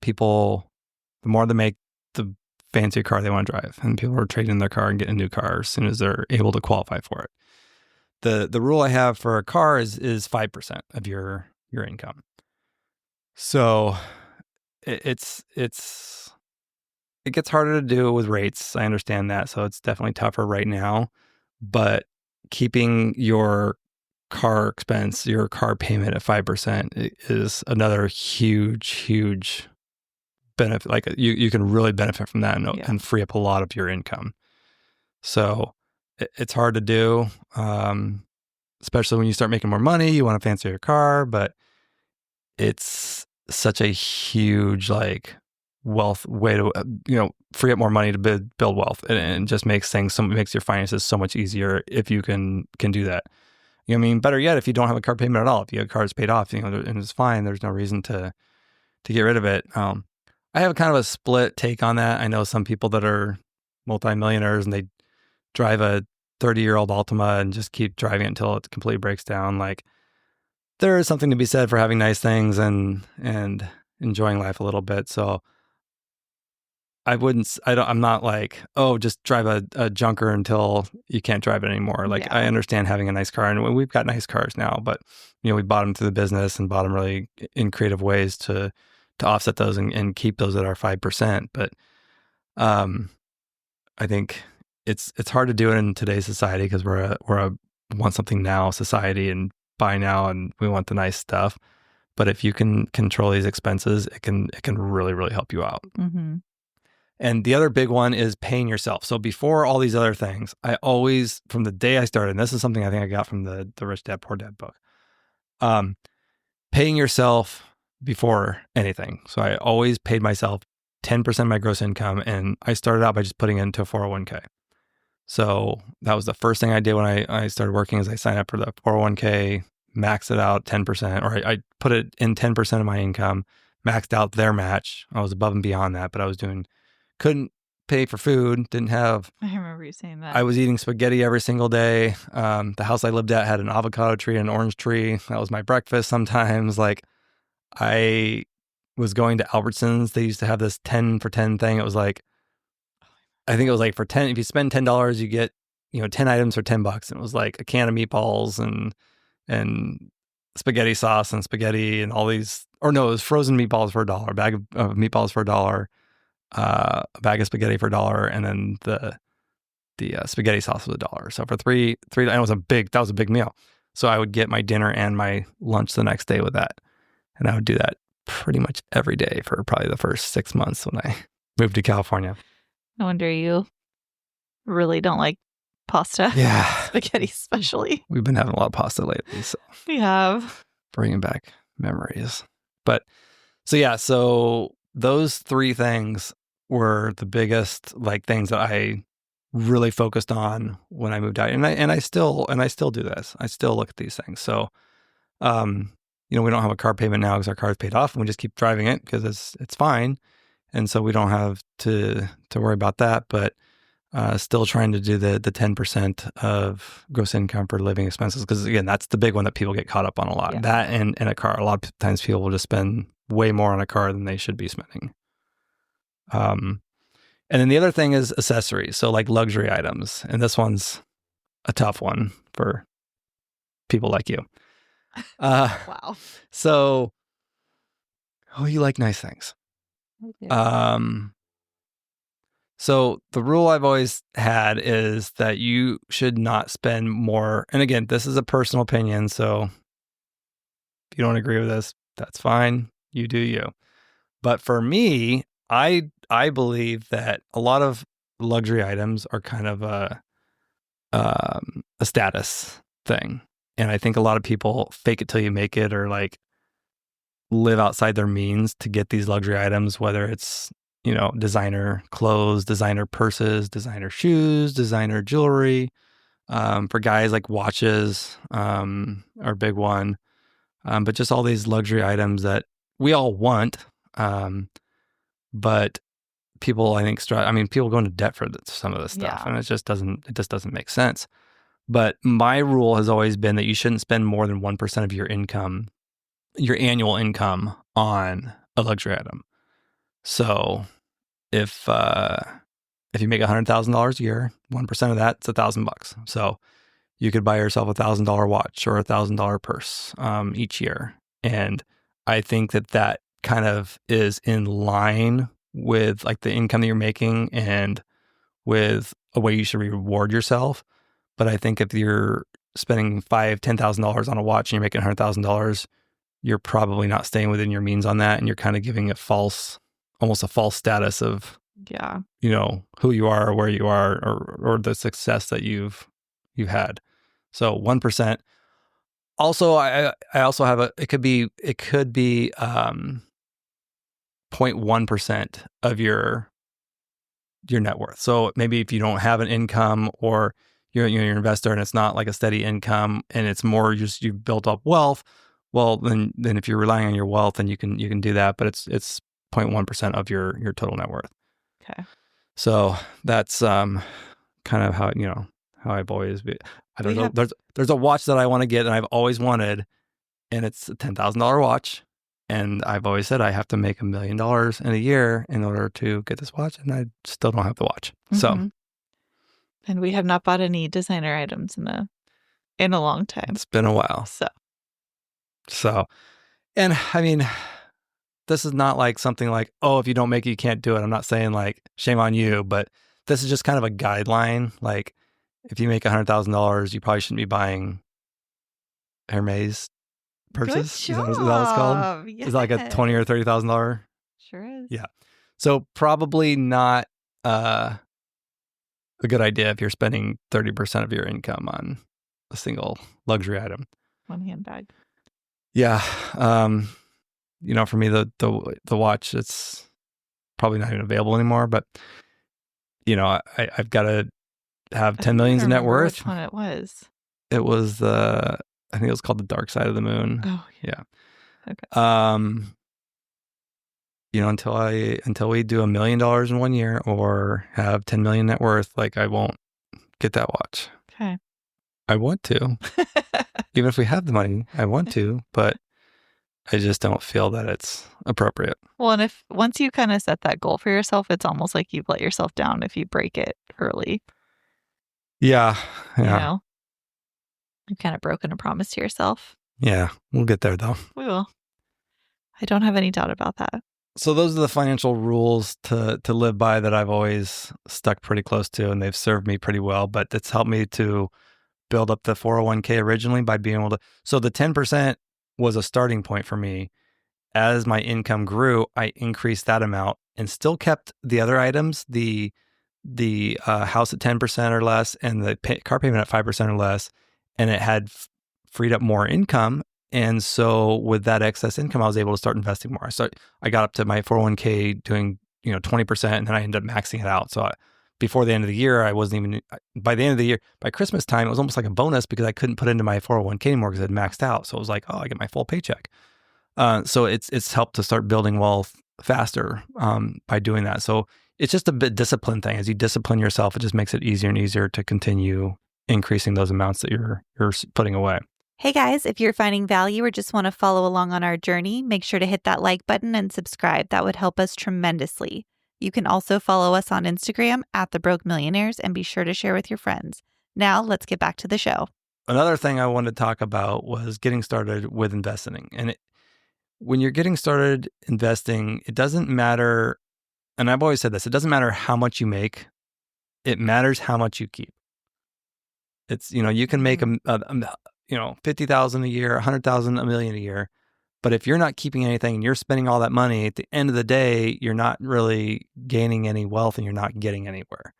People, the more they make, the fancier car they want to drive, and people are trading their car and getting a new car as soon as they're able to qualify for it. The rule I have for a car is 5% of your income. So it gets harder to do with rates. I understand that. So it's definitely tougher right now, but keeping your car expense, your car payment at 5% is another huge benefit. You can really benefit from that and free up a lot of your income. So it's hard to do, especially when you start making more money. You want to fancy your car, but it's such a huge wealth way to free up more money to build wealth, and just makes your finances so much easier if you can do that. Better yet, if you don't have a car payment at all, if your car is paid off, and it's fine, there's no reason to get rid of it. I have kind of a split take on that. I know some people that are multimillionaires, and they drive a 30-year-old Altima and just keep driving it until it completely breaks down. There is something to be said for having nice things and enjoying life a little bit. So I'm not just drive a junker until you can't drive it anymore. I understand having a nice car, and we've got nice cars now, but we bought them through the business and bought them really in creative ways to offset those and keep those at our 5%. But I think it's hard to do it in today's society, because we're a want something now society, and buy now and we want the nice stuff. But if you can control these expenses, it can really, really help you out. Mm-hmm. And the other big one is paying yourself. So before all these other things, I always, from the day I started, and this is something I think I got from the Rich Dad Poor Dad book, paying yourself before anything. So I always paid myself 10% of my gross income, and I started out by just putting it into a 401k. So that was the first thing I did when I started working is I signed up for the 401k, maxed it out 10%, or I put it in 10% of my income, maxed out their match. I was above and beyond that, but I was couldn't pay for food, didn't have. I remember you saying that. I was eating spaghetti every single day. The house I lived at had an avocado tree and an orange tree. That was my breakfast sometimes. Like I was going to Albertsons. They used to have this 10 for 10 thing. It was like, I think it was like for 10, if you spend $10, you get, 10 items for $10. And it was like a can of meatballs and spaghetti sauce and spaghetti and all these, or no, it was frozen meatballs for $1, a bag of meatballs for $1, a bag of spaghetti for $1, and then the spaghetti sauce was $1. So for three, and that was a big meal. So I would get my dinner and my lunch the next day with that. And I would do that pretty much every day for probably the first 6 months when I moved to California. No wonder you really don't like pasta. Yeah. Spaghetti especially. We've been having a lot of pasta lately. So We have. bringing back memories. But so those three things were the biggest things that I really focused on when I moved out. And I still do this. I still look at these things. So we don't have a car payment now because our car is paid off and we just keep driving it because it's fine. And so we don't have to worry about that, but still trying to do the 10% of gross income for living expenses. Because again, that's the big one that people get caught up on a lot. Yeah. That and a car. A lot of times people will just spend way more on a car than they should be spending. And then the other thing is accessories. So like luxury items. And this one's a tough one for people like you. Wow. So, you like nice things. I do. So the rule I've always had is that you should not spend more. And again, this is a personal opinion. So if you don't agree with this, that's fine. You do you. But for me, I believe that a lot of luxury items are kind of a status thing. And I think a lot of people fake it till you make it, or live outside their means to get these luxury items, whether it's, designer clothes, designer purses, designer shoes, designer jewelry. For guys, like watches are a big one. But just all these luxury items that we all want. But people, I think, people go into debt for some of this stuff, and it just doesn't make sense. But my rule has always been that you shouldn't spend more than 1% of your income, your annual income, on a luxury item. So if you make $100,000 a year, 1% of that's $1,000. So you could buy yourself $1,000 watch or $1,000 purse each year. And I think that kind of is in line with the income that you're making and with a way you should reward yourself. But I think if you're spending $10,000 on a watch and you're making $100,000, you're probably not staying within your means on that, and you're kind of giving almost a false status of who you are or where you are or the success that you've had. So 1%. Also, I also have it could be 0.1% of your net worth. So maybe if you don't have an income, or you're an investor and it's not like a steady income and it's more just you've built up wealth, well then if you're relying on your wealth, then you can do that, but it's 0.1% of your total net worth. Okay. So that's kind of how I've always been. There's a watch that I want to get and I've always wanted, and it's a $10,000 watch. And I've always said I have to make $1 million in a year in order to get this watch, and I still don't have the watch. Mm-hmm. So, and we have not bought any designer items in a long time. It's been a while. So, and I mean, this is not like something like, oh, if you don't make it, you can't do it. I'm not saying shame on you, but this is just kind of a guideline. Like, if you make $100,000, you probably shouldn't be buying Hermes Good purses. Is that what it's called? job. Is that like a $20,000 or $30,000? Sure is. Yeah. So probably not a good idea if you're spending 30% of your income on a single luxury item. One handbag. Yeah. For me, the watch, it's probably not even available anymore, but I've got to have 10 million in net worth. Which one it was? It was I think it was called the Dark Side of the Moon. Oh, yeah. Okay. Until we do $1 million in 1 year or have 10 million net worth, like I won't get that watch. Okay. I want to, even if we have the money, I want to, but I just don't feel that it's appropriate. Well, and once you kind of set that goal for yourself, it's almost like you've let yourself down if you break it early. Yeah. You've kind of broken a promise to yourself. Yeah, we'll get there though. We will. I don't have any doubt about that. So those are the financial rules to live by that I've always stuck pretty close to, and they've served me pretty well. But it's helped me to build up the 401k originally by being able to. So the 10% was a starting point for me. As my income grew, I increased that amount and still kept the other items, the house at 10% or less, and the car payment at 5% or less, and it had freed up more income. And so with that excess income, I was able to start investing more. So I got up to my 401k doing 20%, and then I ended up maxing it out. So before the end of the year, I wasn't even, by the end of the year, by Christmas time, it was almost like a bonus because I couldn't put into my 401k anymore because it had maxed out. So it was like, oh, I get my full paycheck. So it's helped to start building wealth faster by doing that. So it's just a bit discipline thing. As you discipline yourself, it just makes it easier and easier to continue increasing those amounts that you're putting away. Hey guys, if you're finding value or just want to follow along on our journey, make sure to hit that like button and subscribe. That would help us tremendously. You can also follow us on Instagram at The Broke Millionaires and be sure to share with your friends. Now let's get back to the show. Another thing I wanted to talk about was getting started with investing. And when you're getting started investing, it doesn't matter, and I've always said this, it doesn't matter how much you make, it matters how much you keep. It's, you can make 50,000 a year, 100,000, $1 million a year. But if you're not keeping anything and you're spending all that money, at the end of the day, you're not really gaining any wealth and you're not getting anywhere.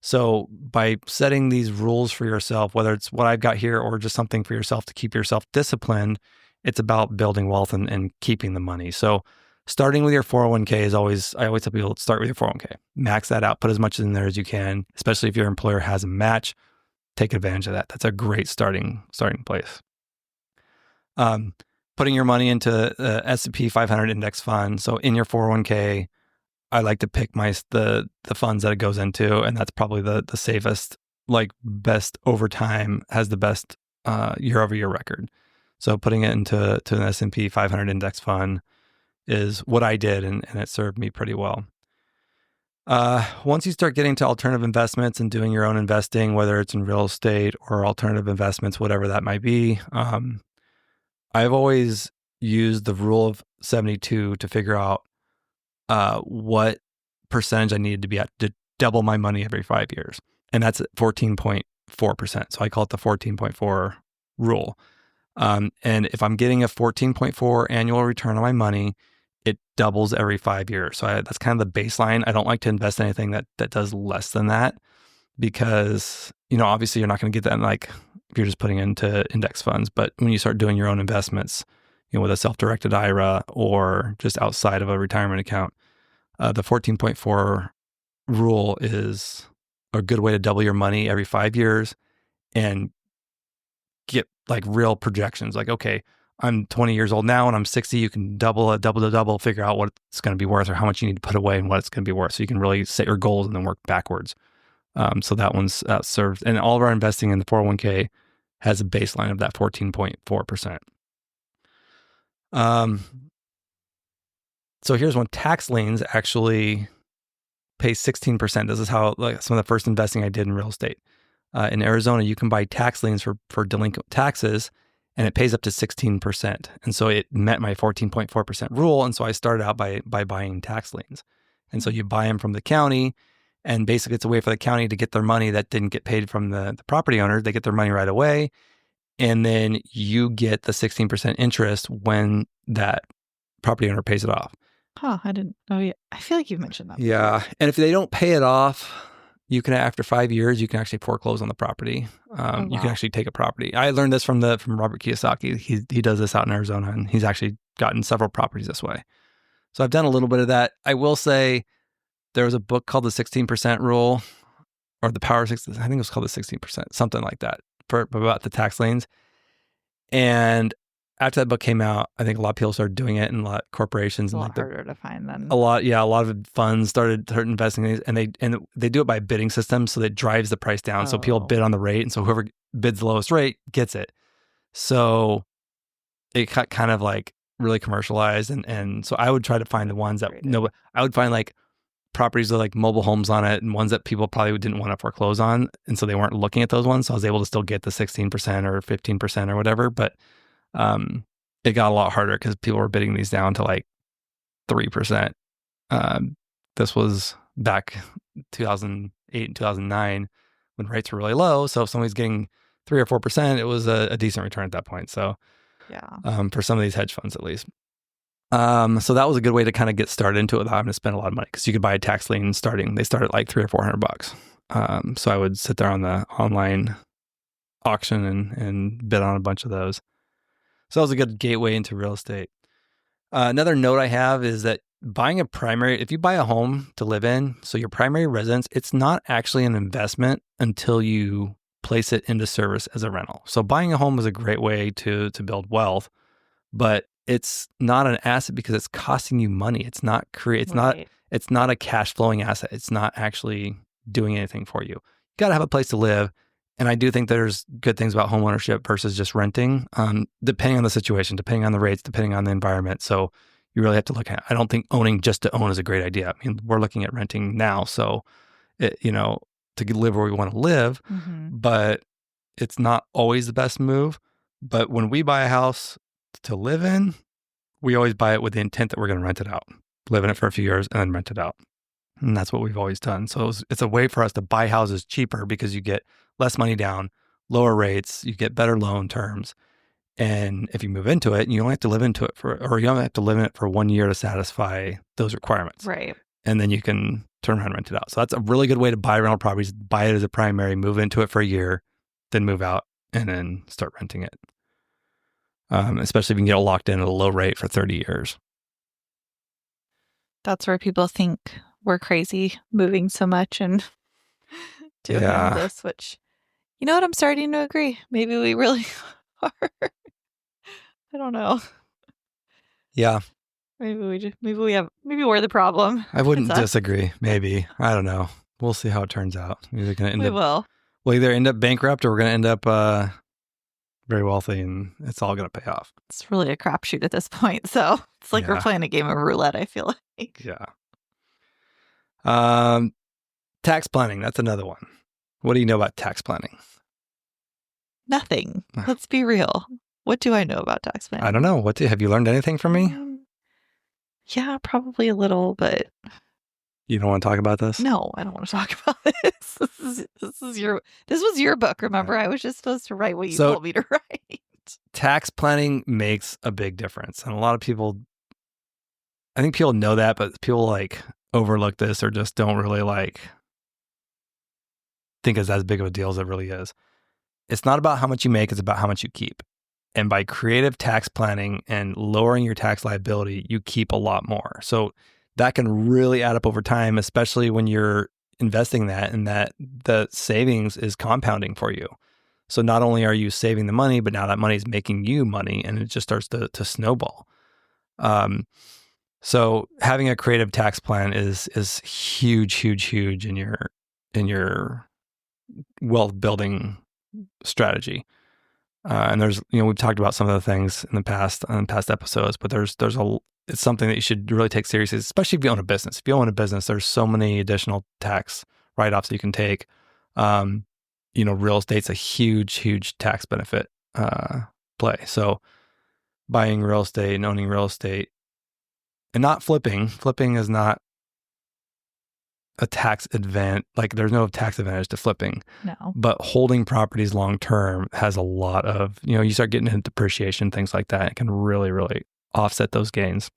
So by setting these rules for yourself, whether it's what I've got here or just something for yourself to keep yourself disciplined, it's about building wealth and keeping the money. So starting with your 401k I always tell people, start with your 401k. Max that out, put as much in there as you can, especially if your employer has a match. Take advantage of that. That's a great starting place. Putting your money into the S&P 500 index fund. So in your 401k, I like to pick the funds that it goes into, and that's probably the safest, best over time, has the best year-over-year record. So putting it into an S&P 500 index fund is what I did, and it served me pretty well. Once you start getting to alternative investments and doing your own investing, whether it's in real estate or alternative investments, whatever that might be, I've always used the rule of 72 to figure out what percentage I needed to be at to double my money every 5 years. And that's at 14.4%. So I call it the 14.4 rule. And if I'm getting a 14.4 annual return on my money, it doubles every 5 years. So that's kind of the baseline. I don't like to invest in anything that does less than that because, obviously you're not going to get that if you're just putting into index funds. But when you start doing your own investments, with a self-directed IRA or just outside of a retirement account, the 14.4 rule is a good way to double your money every 5 years and get real projections. Okay, I'm 20 years old now and I'm 60. You can double, figure out what it's going to be worth or how much you need to put away and what it's going to be worth. So you can really set your goals and then work backwards. So that one's served. And all of our investing in the 401k has a baseline of that 14.4%. So here's one. Tax liens actually pay 16%. This is how some of the first investing I did in real estate. In Arizona, you can buy tax liens for delinquent taxes, and it pays up to 16%. And so it met my 14.4% rule. And so I started out by buying tax liens. And so you buy them from the county, and basically it's a way for the county to get their money that didn't get paid from the property owners. They get their money right away. and then you get the 16% interest when that property owner pays it off. Huh, I didn't. Oh, yeah. I feel like you've mentioned that Yeah. before. And if they don't pay it off, you can, after 5 years, you can actually foreclose on the property. You can Wow. actually take a property. I learned this from Robert Kiyosaki. He does this out in Arizona, and he's actually gotten several properties this way. So I've done a little bit of that. I will say there was a book called The 16% Rule, or The Power of 16. I think it was called The 16%, something like that, about the tax liens. And after that book came out, I think a lot of people started doing it, and a lot of corporations It's a and lot harder to find than a lot of funds started investing in these, and they do it by a bidding system, so that drives the price down. So people bid on the rate, and so whoever bids the lowest rate gets it. So it got kind of like really commercialized, and so I would try to find the ones that I would find like properties with like mobile homes on it, and ones that people probably didn't want to foreclose on, and so they weren't looking at those ones. So I was able to still get the 16% or 15% or whatever, but it got a lot harder because people were bidding these down to like 3%. This was back 2008 and 2009 when rates were really low. So if somebody's getting 3 or 4%, it was a decent return at that point. So yeah, for some of these hedge funds at least. So that was a good way to kind of get started into it without having to spend a lot of money, because you could buy a tax lien they start at like $300 or $400. So I would sit there on the online auction and bid on a bunch of those. So that was a good gateway into real estate. Another note I have is that if you buy a home to live in, so your primary residence, it's not actually an investment until you place it into service as a rental. So buying a home is a great way to build wealth, but it's not an asset because it's costing you money. It's not it's not a cash flowing asset. It's not actually doing anything for you. You got to have a place to live. And I do think there's good things about home ownership versus just renting, depending on the situation, depending on the rates, depending on the environment. So you really have to look at, I don't think owning just to own is a great idea. I mean, we're looking at renting now. So, to live where we want to live, but it's not always the best move. But when we buy a house to live in, we always buy it with the intent that we're going to rent it out, live in it for a few years and then rent it out. And that's what we've always done. So it's a way for us to buy houses cheaper because you get less money down, lower rates, you get better loan terms. And if you move into it, you only have to live into it you only have to live in it for 1 year to satisfy those requirements. Right. And then you can turn around and rent it out. So that's a really good way to buy rental properties, buy it as a primary, move into it for a year, then move out and then start renting it. Especially if you can get it locked in at a low rate for 30 years. That's where people think we're crazy moving so much and doing all this, which, you know what, I'm starting to agree. Maybe we really are. I don't know. Yeah. Maybe we're the problem. I wouldn't disagree. Maybe. I don't know. We'll see how it turns out. We'll either end up bankrupt or we're going to end up very wealthy, and it's all going to pay off. It's really a crapshoot at this point. So it's like we're playing a game of roulette, I feel like. Yeah. Tax planning. That's another one. What do you know about tax planning? Nothing. Let's be real. What do I know about tax planning? I don't know. Have you learned anything from me? Yeah, probably a little, but you don't want to talk about this? No, I don't want to talk about this. This was your book. Remember, I was just supposed to write what you told me to write. Tax planning makes a big difference, and a lot of people, I think people know that, but people like overlook this or just don't really like think it's as big of a deal as it really is. It's not about how much you make, it's about how much you keep. And by creative tax planning and lowering your tax liability, you keep a lot more. So that can really add up over time, especially when you're investing that and that the savings is compounding for you. So not only are you saving the money, but now that money is making you money, and it just starts to snowball. So having a creative tax plan is huge in your wealth building strategy. And there's, we've talked about some of the things in past episodes, but it's something that you should really take seriously, especially if you own a business. If you own a business, there's so many additional tax write-offs that you can take. Real estate's a huge tax benefit play. So buying real estate and owning real estate and not flipping is not a tax advantage. Like there's no tax advantage to flipping. No. But holding properties long term has a lot of, you start getting into depreciation, things like that. It can really, really offset those gains.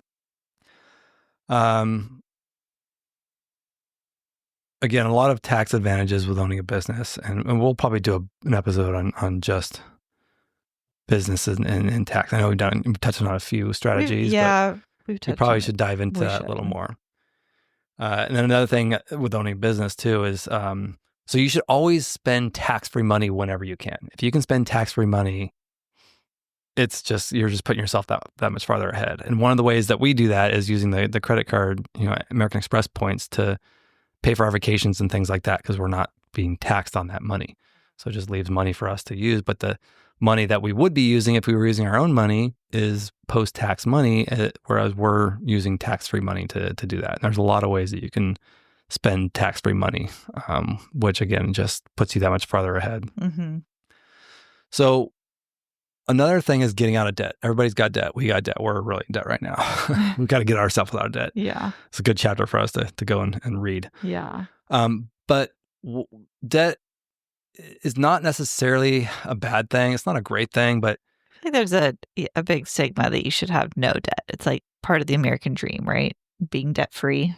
Again, a lot of tax advantages with owning a business, and we'll probably do an episode on just businesses and tax. I know we've touched on a few strategies, but we probably should dive into that a little more. And then another thing with owning a business too is, so you should always spend tax-free money whenever you can. If you can spend tax-free money, you're just putting yourself that much farther ahead. And one of the ways that we do that is using the credit card, American Express points to pay for our vacations and things like that, because we're not being taxed on that money. So it just leaves money for us to use. But the money that we would be using if we were using our own money is post-tax money, whereas we're using tax-free money to do that. And there's a lot of ways that you can spend tax-free money, which again, just puts you that much farther ahead. Mm-hmm. So another thing is getting out of debt. Everybody's got debt. We got debt. We're really in debt right now. We've got to get ourselves out of debt. Yeah. It's a good chapter for us to go and read. Yeah. But debt is not necessarily a bad thing. It's not a great thing, but I think there's a big stigma that you should have no debt. It's like part of the American dream, right? Being debt free.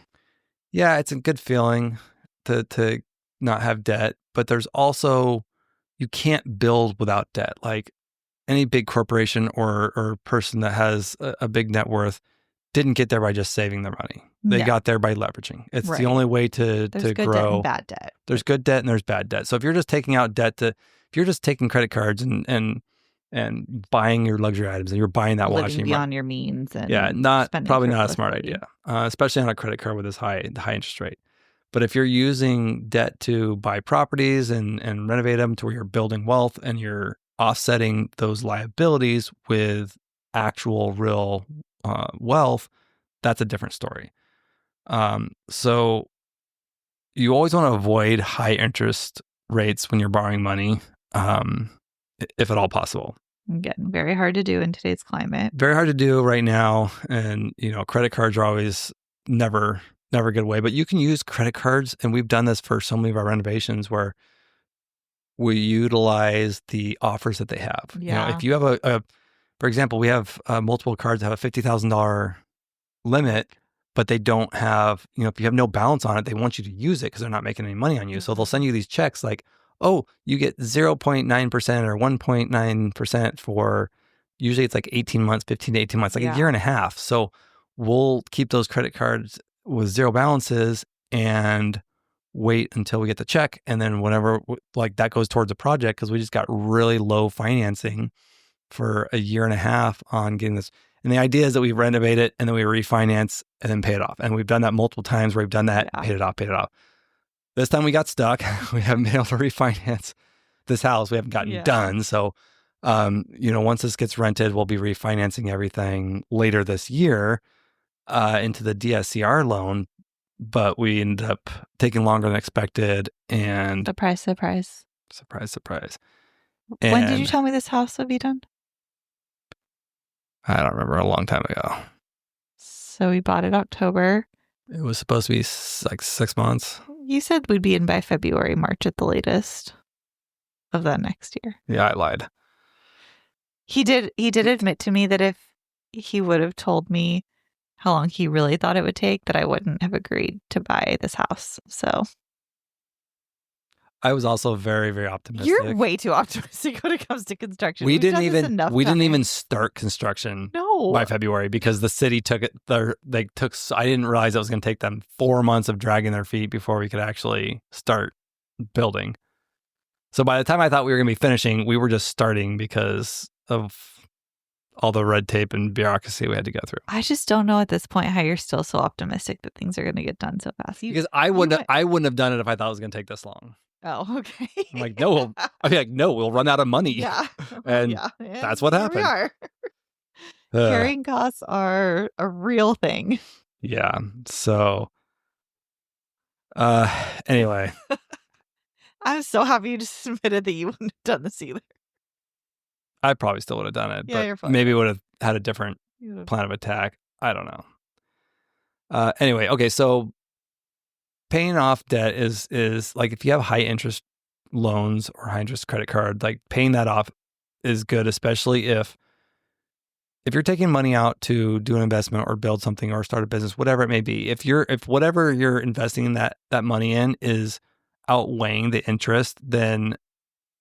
Yeah, it's a good feeling to not have debt, but there's also, you can't build without debt. Like any big corporation or person that has a big net worth didn't get there by just saving their money. They got there by leveraging. It's the only way to good grow. Debt and bad debt. There's good debt and there's bad debt. So if you're just taking out debt if you're just taking credit cards and buying your luxury items and you're buying that living washing beyond your means, and probably not a smart idea, especially on a credit card with this high interest rate. But if you're using debt to buy properties and renovate them to where you're building wealth and you're offsetting those liabilities with actual real wealth, that's a different story. So you always want to avoid high interest rates when you're borrowing money, if at all possible. Getting very hard to do in today's climate. Very hard to do right now. And, credit cards are always never a good way, but you can use credit cards. And we've done this for so many of our renovations where we utilize the offers that they have. Yeah. If you have for example, we have multiple cards that have a $50,000 limit, but they don't have, if you have no balance on it, they want you to use it because they're not making any money on you. So they'll send you these checks like, oh, you get 0.9% or 1.9% for, usually it's like 18 months, 15 to 18 months, like a year and a half. So we'll keep those credit cards with zero balances and wait until we get the check. And then whenever like that goes towards a project, because we just got really low financing for a year and a half on getting this. And the idea is that we renovate it and then we refinance and then pay it off. And we've done that multiple times where we've done that, paid it off. This time we got stuck. We haven't been able to refinance this house. We haven't gotten done. So, once this gets rented, we'll be refinancing everything later this year into the DSCR loan. But we ended up taking longer than expected. And surprise. When did you tell me this house would be done? I don't remember, a long time ago. So we bought it October. It was supposed to be like 6 months. You said we'd be in by February, March at the latest of that next year. Yeah, I lied. He did admit to me that if he would have told me how long he really thought it would take, that I wouldn't have agreed to buy this house. So I was also very, very optimistic. You're way too optimistic when it comes to construction. We didn't even start construction by February because the city took it. I didn't realize it was going to take them 4 months of dragging their feet before we could actually start building. So by the time I thought we were going to be finishing, we were just starting because of all the red tape and bureaucracy we had to go through. I just don't know at this point how you're still so optimistic that things are going to get done so fast. Because I wouldn't have done it if I thought it was going to take this long. Oh, okay. I'm like, no. I'd be like, no, we'll run out of money. Yeah. And that's what happened. We are. Carrying costs are a real thing. Yeah. So, anyway. I'm so happy you just admitted that you wouldn't have done this either. I probably still would have done it. Yeah, but maybe would have had a different plan of attack. I don't know. Anyway, okay, so paying off debt is like if you have high interest loans or high interest credit card, like paying that off is good, especially if you're taking money out to do an investment or build something or start a business, whatever it may be. If whatever you're investing in that money in is outweighing the interest, then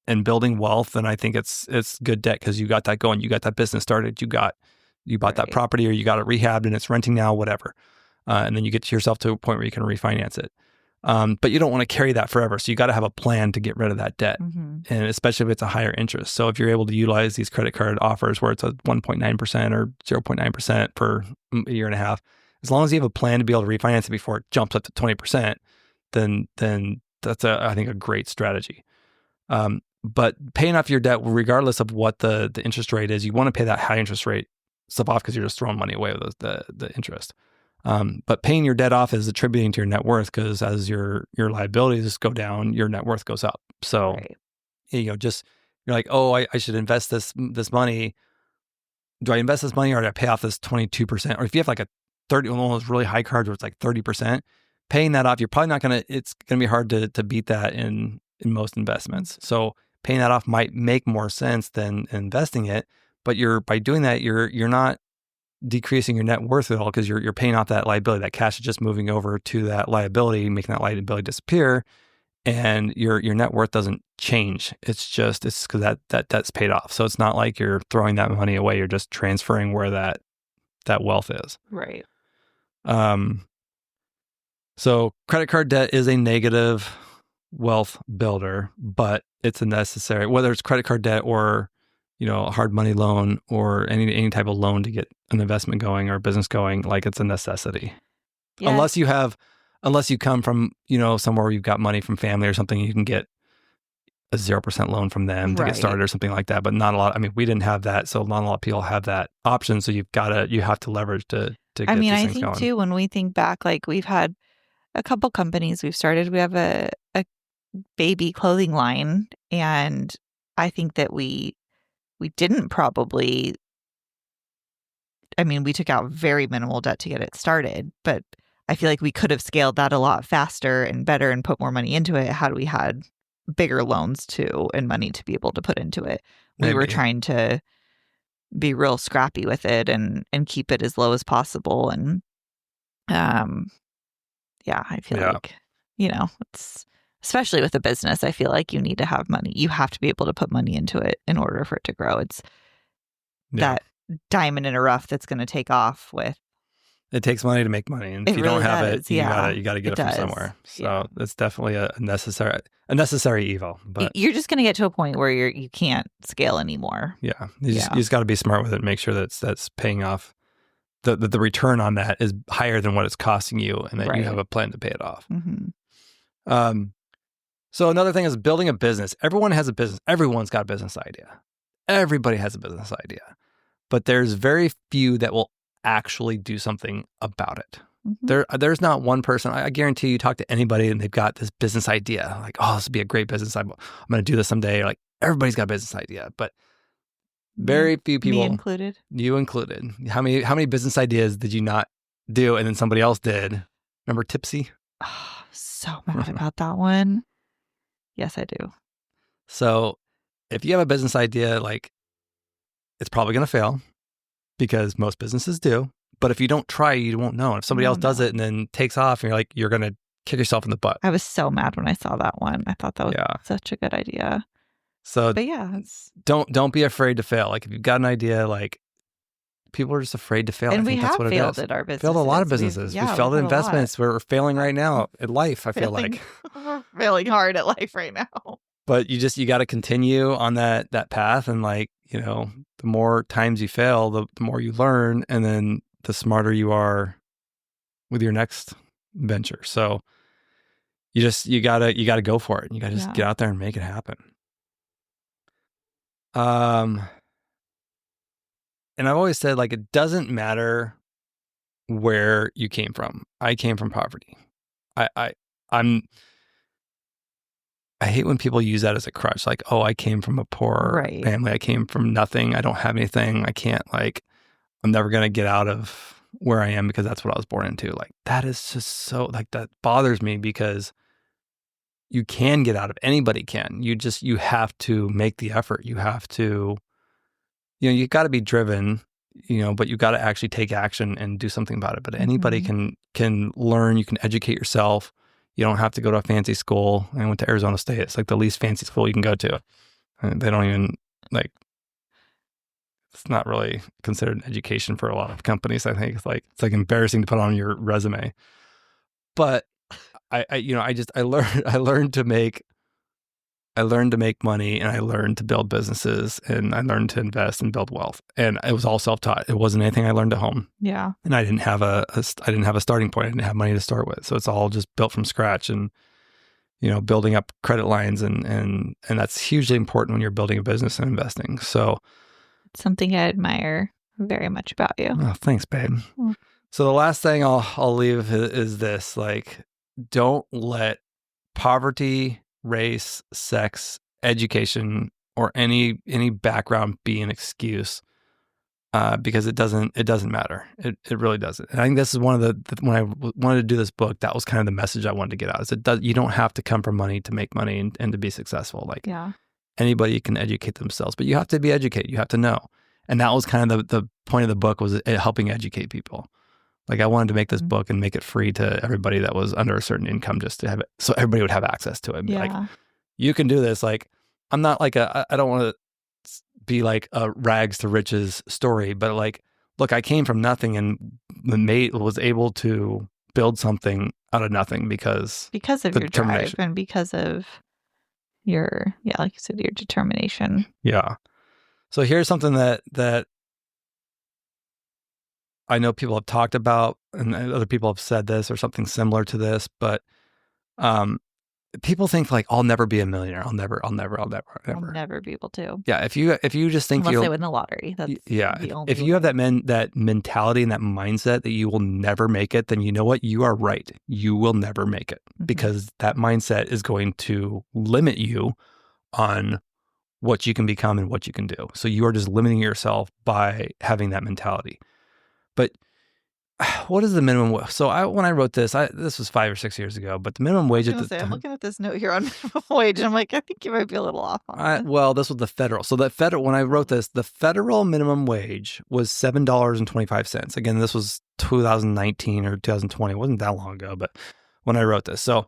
and building wealth, then I think it's good debt because you got that going, you got that business started, you bought that property or you got it rehabbed and it's renting now, whatever. And then you get to yourself to a point where you can refinance it. But you don't want to carry that forever. So you got to have a plan to get rid of that debt. And especially if it's a higher interest. So if you're able to utilize these credit card offers where it's a 1.9% or 0.9% for a year and a half, as long as you have a plan to be able to refinance it before it jumps up to 20%, then that's I think a great strategy. But paying off your debt, regardless of what the interest rate is, you want to pay that high interest rate stuff off because you're just throwing money away with the interest. But paying your debt off is attributing to your net worth because as your liabilities go down, your net worth goes up. So, just you're like, oh, I should invest this money. Do I invest this money or do I pay off this 22%? Or if you have like a 30, one of those really high cards where it's like 30%, paying that off, you're probably not it's going to be hard to beat that in most investments. So paying that off might make more sense than investing it. But by doing that, you're not decreasing your net worth at all because you're paying off that liability. That cash is just moving over to that liability, making that liability disappear, and your net worth doesn't change. It's because that debt's paid off. So it's not like you're throwing that money away. You're just transferring where that wealth is. Right. So credit card debt is a negative wealth builder, but it's a necessary, whether it's credit card debt or a hard money loan or any type of loan to get an investment going or a business going, like it's a necessity. Yeah. Unless you come from, somewhere where you've got money from family or something, you can get a 0% loan from them to get started or something like that. But not a lot. I mean, we didn't have that. So not a lot of people have that option. So you have to leverage to get these things going. I think too, when we think back, like we've had a couple companies we've started, we have a baby clothing line. And I think that we didn't probably, we took out very minimal debt to get it started, but I feel like we could have scaled that a lot faster and better and put more money into it had we had bigger loans too and money to be able to put into it. We were trying to be real scrappy with it and keep it as low as possible. And I feel like, it's especially with a business, I feel like you need to have money. You have to be able to put money into it in order for it to grow. It's that diamond in a rough that's going to take off with. It takes money to make money. And if you don't have it, you gotta get it from somewhere. So it's definitely a necessary evil. But you're just going to get to a point where you can't scale anymore. Yeah. You just got to be smart with it and make sure that's paying off. The return on that is higher than what it's costing you and that you have a plan to pay it off. Mm-hmm. So another thing is building a business. Everyone has a business. Everyone's got a business idea. Everybody has a business idea. But there's very few that will actually do something about it. Mm-hmm. There's not one person. I guarantee you talk to anybody and they've got this business idea. Like, oh, this would be a great business. I'm going to do this someday. Like everybody's got a business idea, but very few people. Me included. You included. How many business ideas did you not do and then somebody else did? Remember Tipsy? Oh, so mad about that one. Yes, I do. So if you have a business idea, like it's probably going to fail because most businesses do. But if you don't try, you won't know. And if somebody else does it and then takes off and you're going to kick yourself in the butt. I was so mad when I saw that one. I thought that was such a good idea. So but yeah, don't be afraid to fail. Like if you've got an idea, like people are just afraid to fail. And I think that's what failed it is. at our business. Failed a lot of businesses. We failed at investments. We're failing right now at life, I feel like. We're failing hard at life right now. But you got to continue on that path. And the more times you fail, the more you learn. And then the smarter you are with your next venture. So you gotta go for it. You gotta just get out there and make it happen. And I've always said, it doesn't matter where you came from. I came from poverty. I hate when people use that as a crutch. Like, oh, I came from a poor family. I came from nothing. I don't have anything. I can't I'm never going to get out of where I am because that's what I was born into. Like, that is just so, like, that bothers me because you can get out of, anybody can. You have to make the effort. You have to, you got to be driven, but you got to actually take action and do something about it. But anybody can learn. You can educate yourself. You don't have to go to a fancy school. I went to Arizona State. It's like the least fancy school you can go to. And they don't even, like, it's not really considered an education for a lot of companies. I think it's like embarrassing to put on your resume. But I learned to make money, and I learned to build businesses, and I learned to invest and build wealth. And it was all self-taught. It wasn't anything I learned at home. Yeah. And I didn't have a starting point. I didn't have money to start with. So it's all just built from scratch, and building up credit lines, and that's hugely important when you're building a business and investing. So it's something I admire very much about you. Oh, thanks, babe. So the last thing I'll leave is this: like, don't let poverty, race, sex, education, or any background be an excuse, because it doesn't matter. It really doesn't. And I think this is one of the when I wanted to do this book, that was kind of the message I wanted to get out. Is you don't have to come from money to make money and to be successful. Like, anybody can educate themselves, but you have to be educated. You have to know. And that was kind of the point of the book, was helping educate people. Like, I wanted to make this book and make it free to everybody that was under a certain income, just to have it, so everybody would have access to it. And be like, you can do this. Like, I'm not like I don't want to be like a rags to riches story, but like, look, I came from nothing and was able to build something out of nothing because of your drive and because of your, like you said, your determination. Yeah. So here's something that I know people have talked about, and other people have said this or something similar to this, but people think like, I'll never be a millionaire. I'll never be able to. Yeah. If you just think unless they win the lottery, that's if you have that mentality and that mindset that you will never make it, then you know what? You are right. You will never make it, because that mindset is going to limit you on what you can become and what you can do. So you are just limiting yourself by having that mentality. But what is the minimum wage? So when I wrote this, this was 5 or 6 years ago, but the minimum wage at the time, I'm looking at this note here on minimum wage, and I'm like, I think you might be a little off on that. Well, this was the federal. So when I wrote this, the federal minimum wage was $7.25. Again, this was 2019 or 2020. It wasn't that long ago, but when I wrote this. So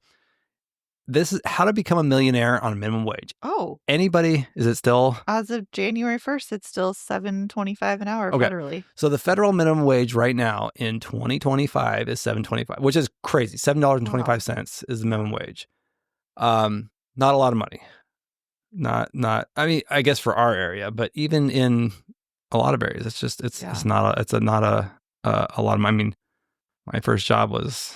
this is how to become a millionaire on a minimum wage. Oh. Anybody, is it still? As of January 1st, it's still $7.25 an hour federally. So the federal minimum wage right now in 2025 is $7.25, which is crazy. $7.25 is the minimum wage. Not a lot of money. Not, I mean, I guess for our area, but even in a lot of areas, it's not a lot of money. I mean, my first job was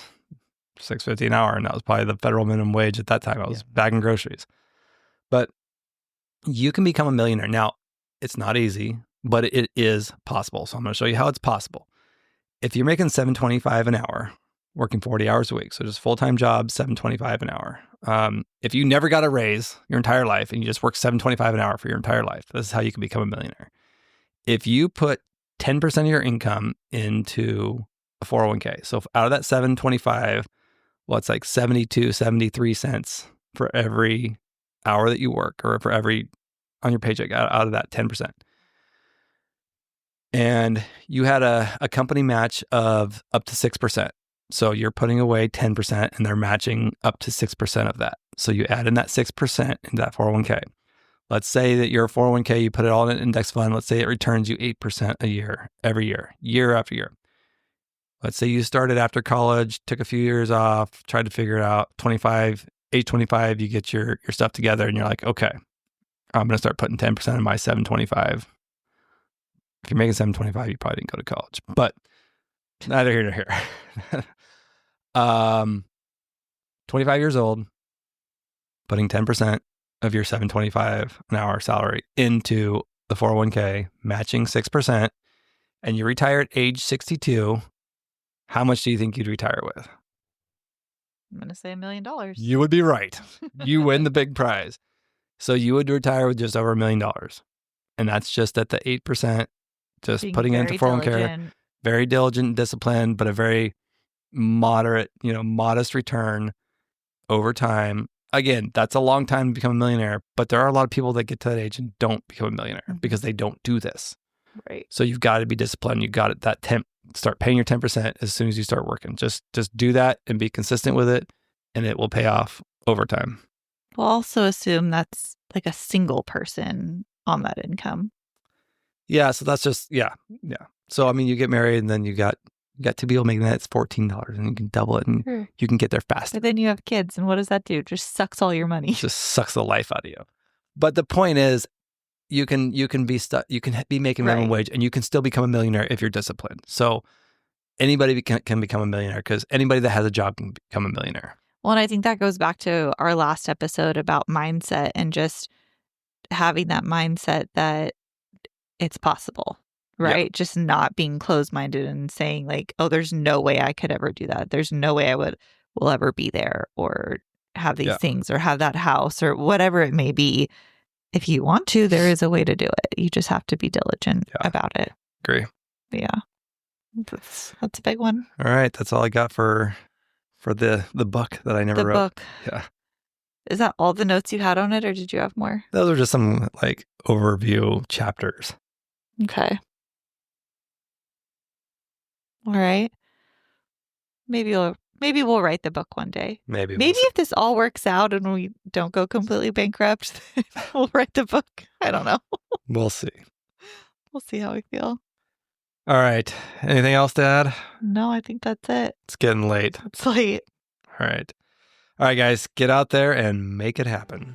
$6.50 an hour, and that was probably the federal minimum wage at that time. I was bagging groceries. But you can become a millionaire. Now, it's not easy, but it is possible. So I'm going to show you how it's possible. If you're making $7.25 an hour, working 40 hours a week, so just full-time job, $7.25 an hour. If you never got a raise your entire life and you just work $7.25 an hour for your entire life, this is how you can become a millionaire. If you put 10% of your income into a 401k, so out of that $7.25, well, it's like 73 cents for every hour that you work, or for every on your paycheck out of that 10%. And you had a company match of up to 6%. So you're putting away 10% and they're matching up to 6% of that. So you add in that 6% into that 401k. Let's say that your 401k, you put it all in an index fund. Let's say it returns you 8% a year, every year, year after year. Let's say you started after college, took a few years off, tried to figure it out. Age 25, you get your stuff together and you're like, okay, I'm going to start putting 10% of my 725. If you're making 725, you probably didn't go to college, but neither here nor here. 25 years old, putting 10% of your 725 an hour salary into the 401k, matching 6%, and you retire at age 62. How much do you think you'd retire with? I'm going to say $1 million. You would be right. You win the big prize. So you would retire with just over $1 million. And that's just at the 8%, just being putting into 401k, very diligent and disciplined, but a very moderate, modest return over time. Again, that's a long time to become a millionaire, but there are a lot of people that get to that age and don't become a millionaire because they don't do this. Right. So you've got to be disciplined. You got it. Start paying your 10% as soon as you start working. Just do that and be consistent with it, and it will pay off over time. We'll also assume that's like a single person on that income. Yeah. So that's just, yeah. So, I mean, you get married and then you got two people making that. It's $14 and you can double it and you can get there faster. But then you have kids, and what does that do? Just sucks all your money. It just sucks the life out of you. But the point is, you can be making minimum wage and you can still become a millionaire if you're disciplined. So anybody can become a millionaire, because anybody that has a job can become a millionaire. Well, and I think that goes back to our last episode about mindset and just having that mindset that it's possible, right? Yep. Just not being closed-minded and saying like, oh, there's no way I could ever do that. There's no way I will ever be there or have these things or have that house or whatever it may be. If you want to, there is a way to do it. You just have to be diligent about it. Agree. Yeah. That's a big one. All right. That's all I got for the book that I never wrote. The book. Yeah. Is that all the notes you had on it, or did you have more? Those are just some like overview chapters. Okay. All right. Maybe we'll write the book one day. Maybe if this all works out and we don't go completely bankrupt, we'll write the book. I don't know. We'll see. We'll see how we feel. All right. Anything else to add? No, I think that's it. It's getting late. It's late. All right. All right, guys, get out there and make it happen.